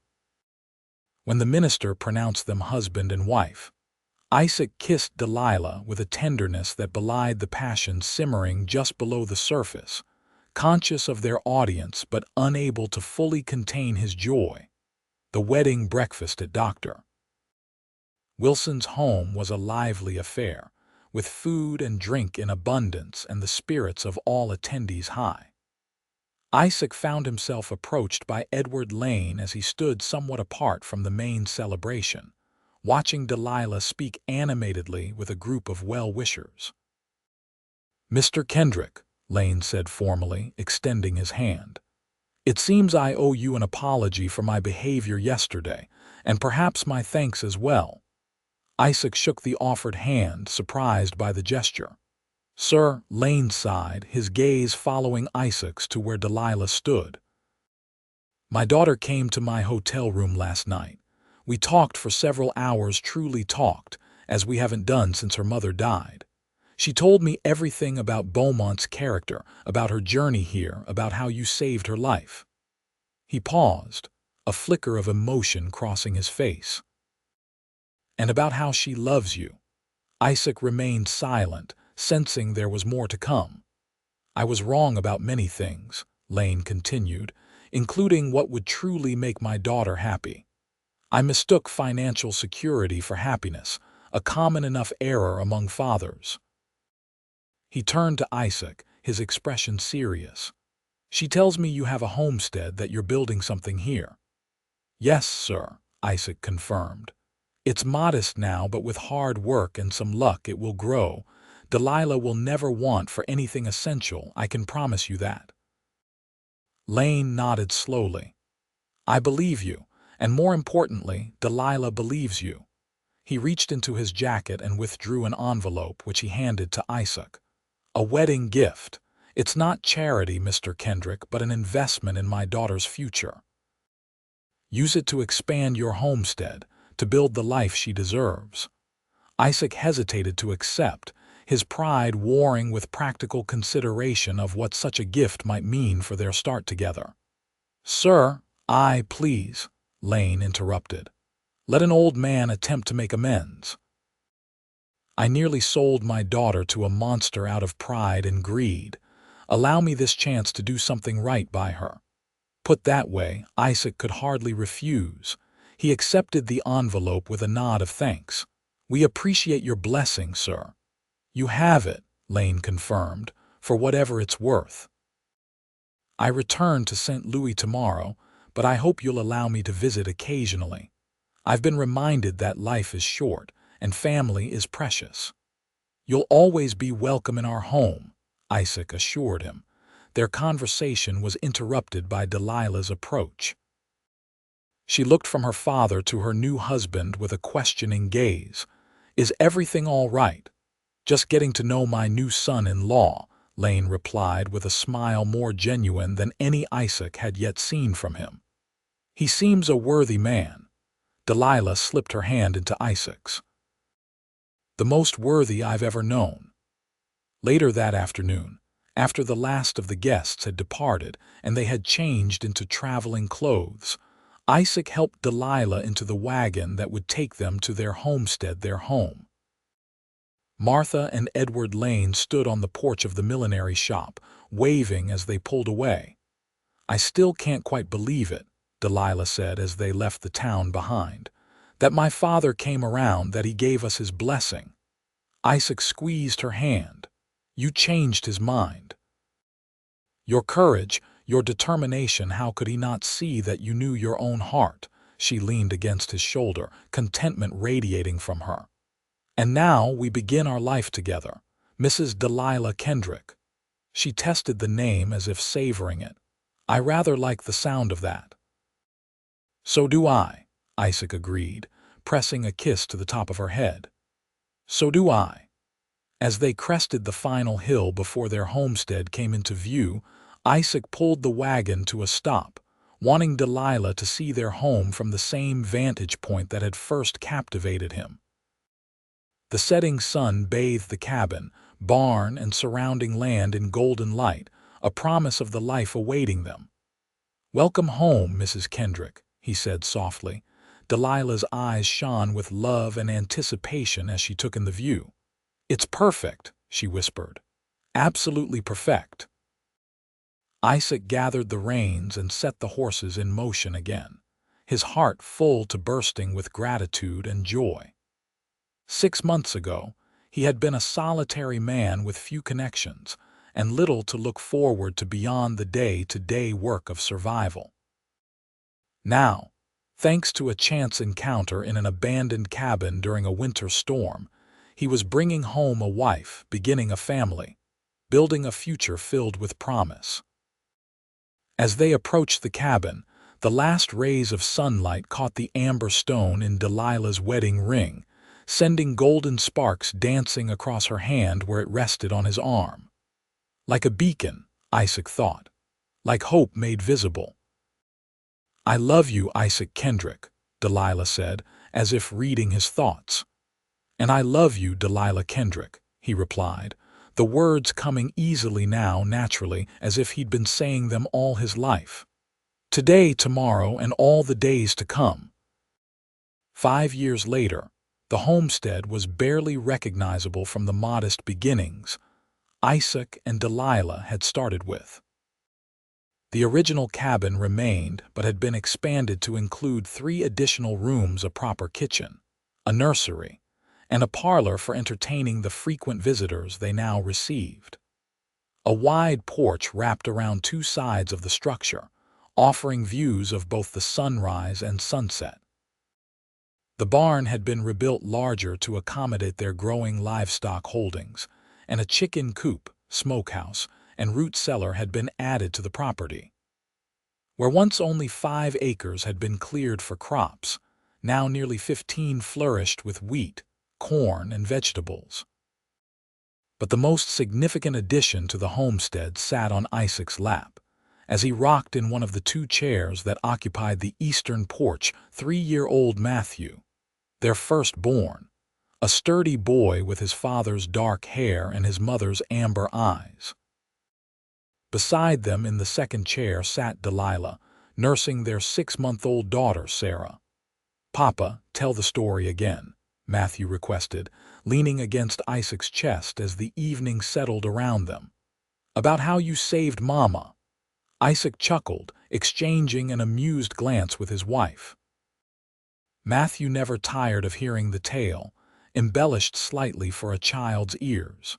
When the minister pronounced them husband and wife, Isaac kissed Delilah with a tenderness that belied the passion simmering just below the surface, conscious of their audience but unable to fully contain his joy. The wedding breakfast at Dr. Wilson's home was a lively affair, with food and drink in abundance and the spirits of all attendees high. Isaac found himself approached by Edward Lane as he stood somewhat apart from the main celebration, watching Delilah speak animatedly with a group of well-wishers. "Mr. Kendrick," Lane said formally, extending his hand. "It seems I owe you an apology for my behavior yesterday, and perhaps my thanks as well." Isaac shook the offered hand, surprised by the gesture. "Sir," Lane sighed, his gaze following Isaac's to where Delilah stood. "My daughter came to my hotel room last night. We talked for several hours, truly talked, as we haven't done since her mother died. She told me everything about Beaumont's character, about her journey here, about how you saved her life." He paused, a flicker of emotion crossing his face. "And about how she loves you." Isaac remained silent, sensing there was more to come. "I was wrong about many things," Lane continued, "including what would truly make my daughter happy. I mistook financial security for happiness, a common enough error among fathers." He turned to Isaac, his expression serious. "She tells me you have a homestead, that you're building something here." "Yes, sir," Isaac confirmed. "It's modest now, but with hard work and some luck it will grow. Delilah will never want for anything essential, I can promise you that." Lane nodded slowly. "I believe you, and more importantly, Delilah believes you." He reached into his jacket and withdrew an envelope which he handed to Isaac. "A wedding gift. It's not charity, Mr. Kendrick, but an investment in my daughter's future. Use it to expand your homestead, to build the life she deserves." Isaac hesitated to accept, his pride warring with practical consideration of what such a gift might mean for their start together. "Sir, please," Lane interrupted. "Let an old man attempt to make amends. I nearly sold my daughter to a monster out of pride and greed. Allow me this chance to do something right by her." Put that way, Isaac could hardly refuse. He accepted the envelope with a nod of thanks. "We appreciate your blessing, sir." "You have it," Lane confirmed, "for whatever it's worth. I return to St. Louis tomorrow, but I hope you'll allow me to visit occasionally. I've been reminded that life is short and family is precious." "You'll always be welcome in our home," Isaac assured him. Their conversation was interrupted by Delilah's approach. She looked from her father to her new husband with a questioning gaze. "Is everything all right?" Just getting to know my new son-in-law, Lane replied with a smile more genuine than any Isaac had yet seen from him. He seems a worthy man. Delilah slipped her hand into Isaac's. The most worthy I've ever known. Later that afternoon, after the last of the guests had departed and they had changed into traveling clothes, Isaac helped Delilah into the wagon that would take them to their homestead, their home. Martha and Edward Lane stood on the porch of the millinery shop, waving as they pulled away. I still can't quite believe it, Delilah said as they left the town behind, that my father came around, that he gave us his blessing. Isaac squeezed her hand. You changed his mind. Your courage, your determination, how could he not see that you knew your own heart? She leaned against his shoulder, contentment radiating from her. And now we begin our life together, Mrs. Delilah Kendrick. She tested the name as if savoring it. I rather like the sound of that. So do I, Isaac agreed, pressing a kiss to the top of her head. So do I. As they crested the final hill before their homestead came into view, Isaac pulled the wagon to a stop, wanting Delilah to see their home from the same vantage point that had first captivated him. The setting sun bathed the cabin, barn, and surrounding land in golden light, a promise of the life awaiting them. Welcome home, Mrs. Kendrick, he said softly. Delilah's eyes shone with love and anticipation as she took in the view. It's perfect, she whispered. Absolutely perfect. Isaac gathered the reins and set the horses in motion again, his heart full to bursting with gratitude and joy. 6 months ago, he had been a solitary man with few connections and little to look forward to beyond the day-to-day work of survival. Now, thanks to a chance encounter in an abandoned cabin during a winter storm, he was bringing home a wife, beginning a family, building a future filled with promise. As they approached the cabin, the last rays of sunlight caught the amber stone in Delilah's wedding ring, sending golden sparks dancing across her hand where it rested on his arm. Like a beacon, Isaac thought, like hope made visible. I love you, Isaac Kendrick, Delilah said, as if reading his thoughts. And I love you, Delilah Kendrick, he replied, the words coming easily now, naturally, as if he'd been saying them all his life. Today, tomorrow, and all the days to come. 5 years later, the homestead was barely recognizable from the modest beginnings Isaac and Delilah had started with. The original cabin remained, but had been expanded to include 3 additional rooms, a proper kitchen, a nursery, and a parlor for entertaining the frequent visitors they now received. A wide porch wrapped around 2 sides of the structure, offering views of both the sunrise and sunset. The barn had been rebuilt larger to accommodate their growing livestock holdings, and a chicken coop, smokehouse, and root cellar had been added to the property. Where once only 5 acres had been cleared for crops, now nearly 15 flourished with wheat, corn, and vegetables. But the most significant addition to the homestead sat on Isaac's lap, as he rocked in one of the 2 chairs that occupied the eastern porch 3-year-old Matthew, their firstborn, a sturdy boy with his father's dark hair and his mother's amber eyes. Beside them in the second chair sat Delilah, nursing their 6-month-old daughter, Sarah. Papa, tell the story again, Matthew requested, leaning against Isaac's chest as the evening settled around them. About how you saved Mama. Isaac chuckled, exchanging an amused glance with his wife. Matthew never tired of hearing the tale, embellished slightly for a child's ears.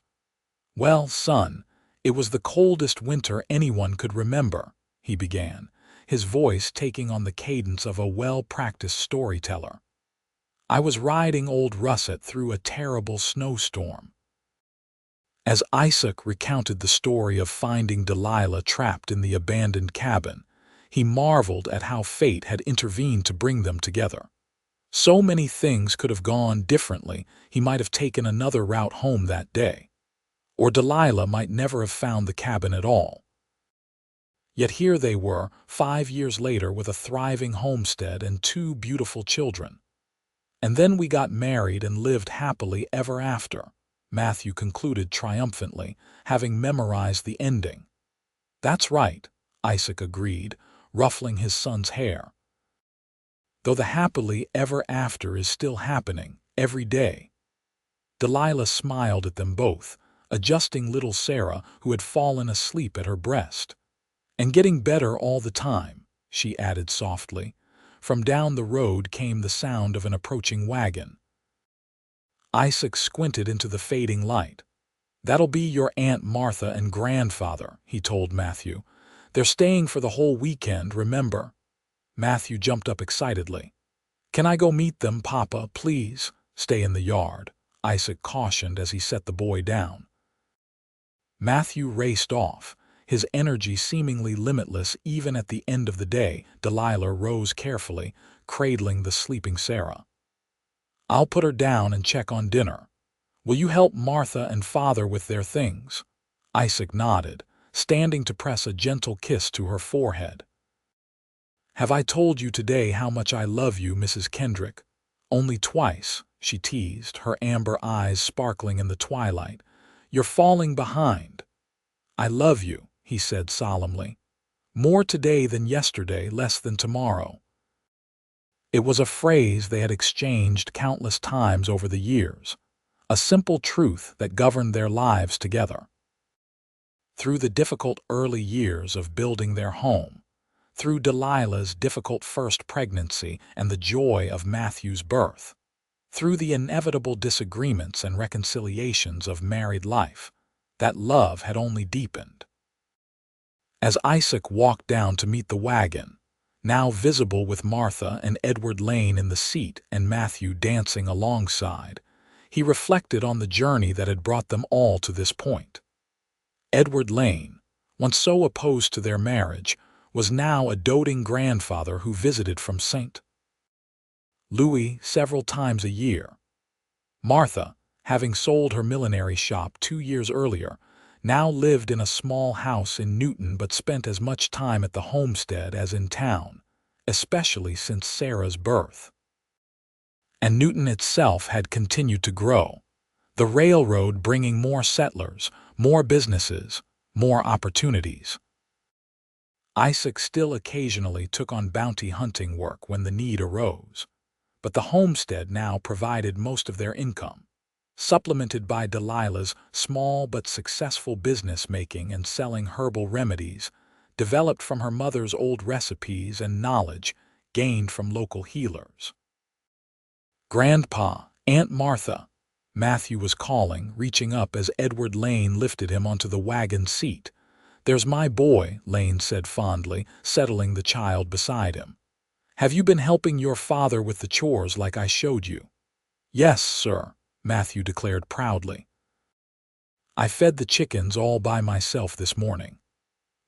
Well, son, it was the coldest winter anyone could remember, he began, his voice taking on the cadence of a well-practiced storyteller. I was riding old Russet through a terrible snowstorm. As Isaac recounted the story of finding Delilah trapped in the abandoned cabin, he marveled at how fate had intervened to bring them together. So many things could have gone differently. He might have taken another route home that day. Or Delilah might never have found the cabin at all. Yet here they were, 5 years later, with a thriving homestead and 2 beautiful children. And then we got married and lived happily ever after, Matthew concluded triumphantly, having memorized the ending. That's right, Isaac agreed, ruffling his son's hair. Though the happily ever after is still happening, every day. Delilah smiled at them both, adjusting little Sarah, who had fallen asleep at her breast. And getting better all the time, she added softly. From down the road came the sound of an approaching wagon. Isaac squinted into the fading light. That'll be your Aunt Martha and grandfather, he told Matthew. They're staying for the whole weekend, remember? Matthew jumped up excitedly. Can I go meet them, Papa, please? Stay in the yard, Isaac cautioned as he set the boy down. Matthew raced off, his energy seemingly limitless even at the end of the day. Delilah rose carefully, cradling the sleeping Sarah. I'll put her down and check on dinner. Will you help Martha and Father with their things? Isaac nodded, standing to press a gentle kiss to her forehead. Have I told you today how much I love you, Mrs. Kendrick? Only twice, she teased, her amber eyes sparkling in the twilight. You're falling behind. I love you, he said solemnly. More today than yesterday, less than tomorrow. It was a phrase they had exchanged countless times over the years, a simple truth that governed their lives together. Through the difficult early years of building their home, through Delilah's difficult first pregnancy and the joy of Matthew's birth, through the inevitable disagreements and reconciliations of married life, that love had only deepened. As Isaac walked down to meet the wagon, now visible with Martha and Edward Lane in the seat and Matthew dancing alongside, he reflected on the journey that had brought them all to this point. Edward Lane, once so opposed to their marriage, was now a doting grandfather who visited from St. Louis several times a year. Martha, having sold her millinery shop 2 years earlier, now lived in a small house in Newton but spent as much time at the homestead as in town, especially since Sarah's birth. And Newton itself had continued to grow, the railroad bringing more settlers, more businesses, more opportunities. Isaac still occasionally took on bounty hunting work when the need arose, but the homestead now provided most of their income, supplemented by Delilah's small but successful business making and selling herbal remedies, developed from her mother's old recipes and knowledge gained from local healers. Grandpa, Aunt Martha, Matthew was calling, reaching up as Edward Lane lifted him onto the wagon seat. There's my boy, Lane said fondly, settling the child beside him. Have you been helping your father with the chores like I showed you? Yes, sir, Matthew declared proudly. I fed the chickens all by myself this morning.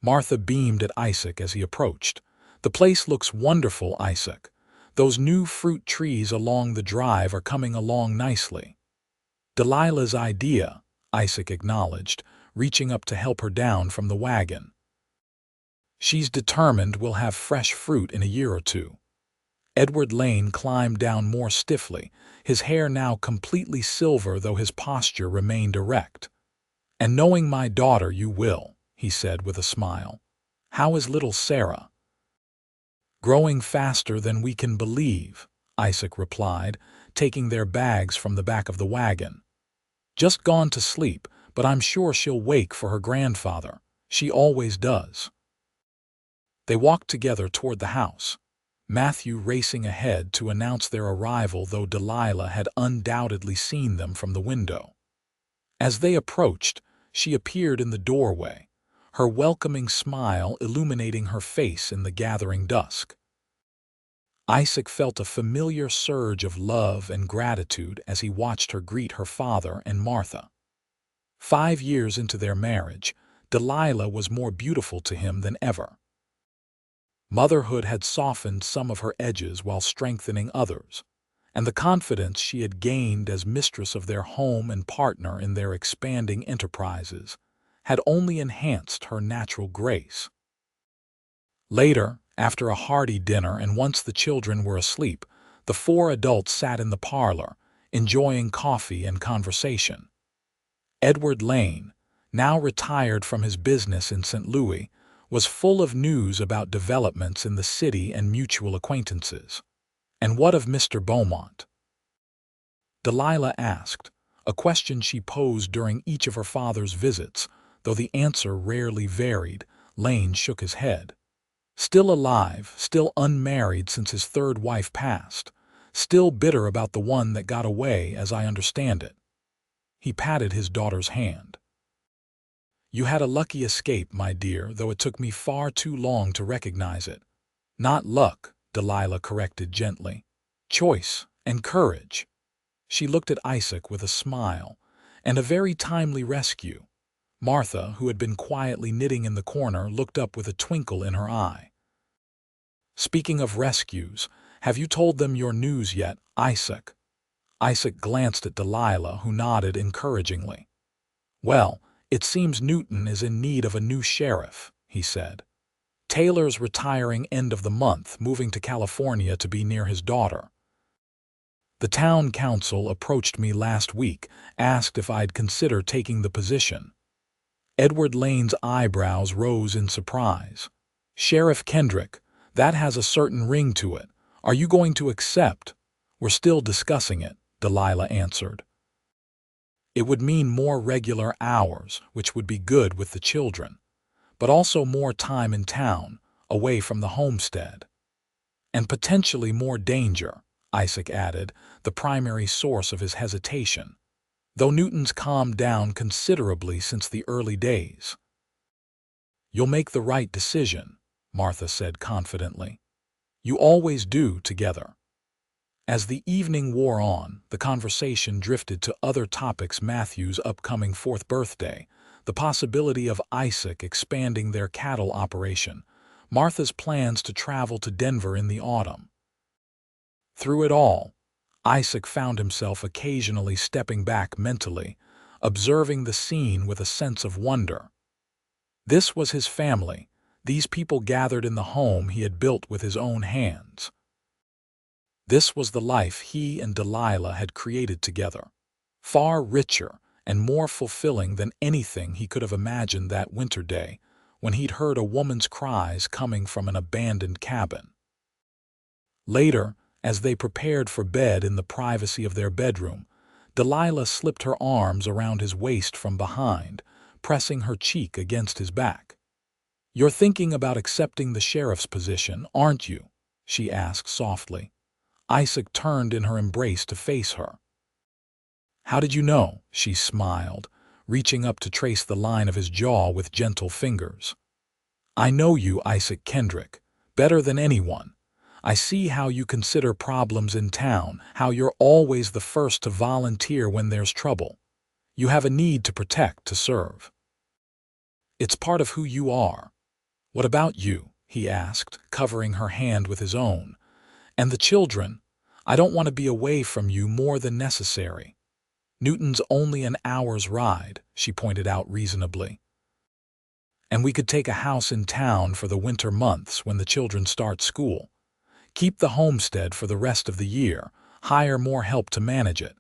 Martha beamed at Isaac as he approached. The place looks wonderful, Isaac. Those new fruit trees along the drive are coming along nicely. Delilah's idea, Isaac acknowledged, reaching up to help her down from the wagon. She's determined we'll have fresh fruit in a year or two. Edward Lane climbed down more stiffly, his hair now completely silver though his posture remained erect. And knowing my daughter you will, he said with a smile. How is little Sarah? Growing faster than we can believe, Isaac replied, taking their bags from the back of the wagon. Just gone to sleep, but I'm sure she'll wake for her grandfather. She always does. They walked together toward the house, Matthew racing ahead to announce their arrival, though Delilah had undoubtedly seen them from the window. As they approached, she appeared in the doorway, her welcoming smile illuminating her face in the gathering dusk. Isaac felt a familiar surge of love and gratitude as he watched her greet her father and Martha. 5 years into their marriage, Delilah was more beautiful to him than ever. Motherhood had softened some of her edges while strengthening others, and the confidence she had gained as mistress of their home and partner in their expanding enterprises had only enhanced her natural grace. Later, after a hearty dinner and once the children were asleep, the four adults sat in the parlor, enjoying coffee and conversation. Edward Lane, now retired from his business in St. Louis, was full of news about developments in the city and mutual acquaintances. "And what of Mr. Beaumont?" Delilah asked, a question she posed during each of her father's visits, though the answer rarely varied. Lane shook his head. "Still alive, still unmarried since his third wife passed, still bitter about the one that got away, as I understand it." He patted his daughter's hand. "You had a lucky escape, my dear, though it took me far too long to recognize it." "Not luck," Delilah corrected gently. "Choice and courage." She looked at Isaac with a smile, "and a very timely rescue." Martha, who had been quietly knitting in the corner, looked up with a twinkle in her eye. "Speaking of rescues, have you told them your news yet, Isaac?" Isaac glanced at Delilah, who nodded encouragingly. "Well, it seems Newton is in need of a new sheriff," he said. "Taylor's retiring end of the month, moving to California to be near his daughter. The town council approached me last week, asked if I'd consider taking the position." Edward Lane's eyebrows rose in surprise. "Sheriff Kendrick, that has a certain ring to it. Are you going to accept?" "We're still discussing it," Delilah answered. "It would mean more regular hours, which would be good with the children, but also more time in town, away from the homestead. And potentially more danger," Isaac added, the primary source of his hesitation, though Newton's calmed down considerably since the early days. "You'll make the right decision," Martha said confidently. "You always do together." As the evening wore on, the conversation drifted to other topics: Matthew's upcoming 4th birthday, the possibility of Isaac expanding their cattle operation, Martha's plans to travel to Denver in the autumn. Through it all, Isaac found himself occasionally stepping back mentally, observing the scene with a sense of wonder. This was his family, these people gathered in the home he had built with his own hands. This was the life he and Delilah had created together, far richer and more fulfilling than anything he could have imagined that winter day when he'd heard a woman's cries coming from an abandoned cabin. Later, as they prepared for bed in the privacy of their bedroom, Delilah slipped her arms around his waist from behind, pressing her cheek against his back. "You're thinking about accepting the sheriff's position, aren't you?" she asked softly. Isaac turned in her embrace to face her. "How did you know?" she smiled, reaching up to trace the line of his jaw with gentle fingers. "I know you, Isaac Kendrick, better than anyone. I see how you consider problems in town, how you're always the first to volunteer when there's trouble. You have a need to protect, to serve. It's part of who you are." "What about you?" he asked, covering her hand with his own. "And the children? I don't want to be away from you more than necessary." "Newton's only an hour's ride," she pointed out reasonably. "And we could take a house in town for the winter months when the children start school. Keep the homestead for the rest of the year, hire more help to manage it."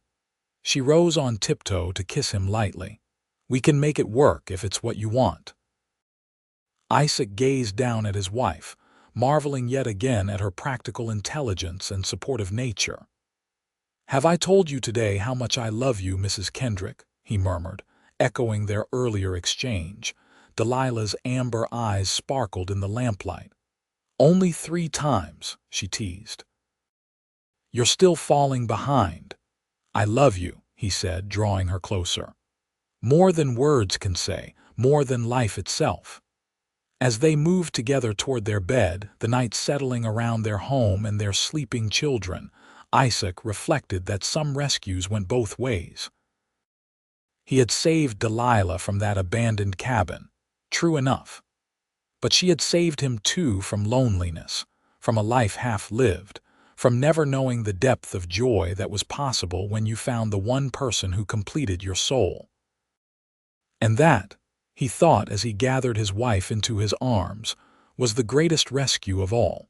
She rose on tiptoe to kiss him lightly. "We can make it work if it's what you want." Isaac gazed down at his wife, marveling yet again at her practical intelligence and supportive nature. "Have I told you today how much I love you, Mrs. Kendrick?" he murmured, echoing their earlier exchange. Delilah's amber eyes sparkled in the lamplight. "Only 3 times," she teased. "You're still falling behind." "I love you," he said, drawing her closer. "More than words can say, more than life itself." As they moved together toward their bed, the night settling around their home and their sleeping children, Isaac reflected that some rescues went both ways. He had saved Delilah from that abandoned cabin, true enough. But she had saved him too from loneliness, from a life half lived, from never knowing the depth of joy that was possible when you found the one person who completed your soul. And that, he thought as he gathered his wife into his arms, was the greatest rescue of all.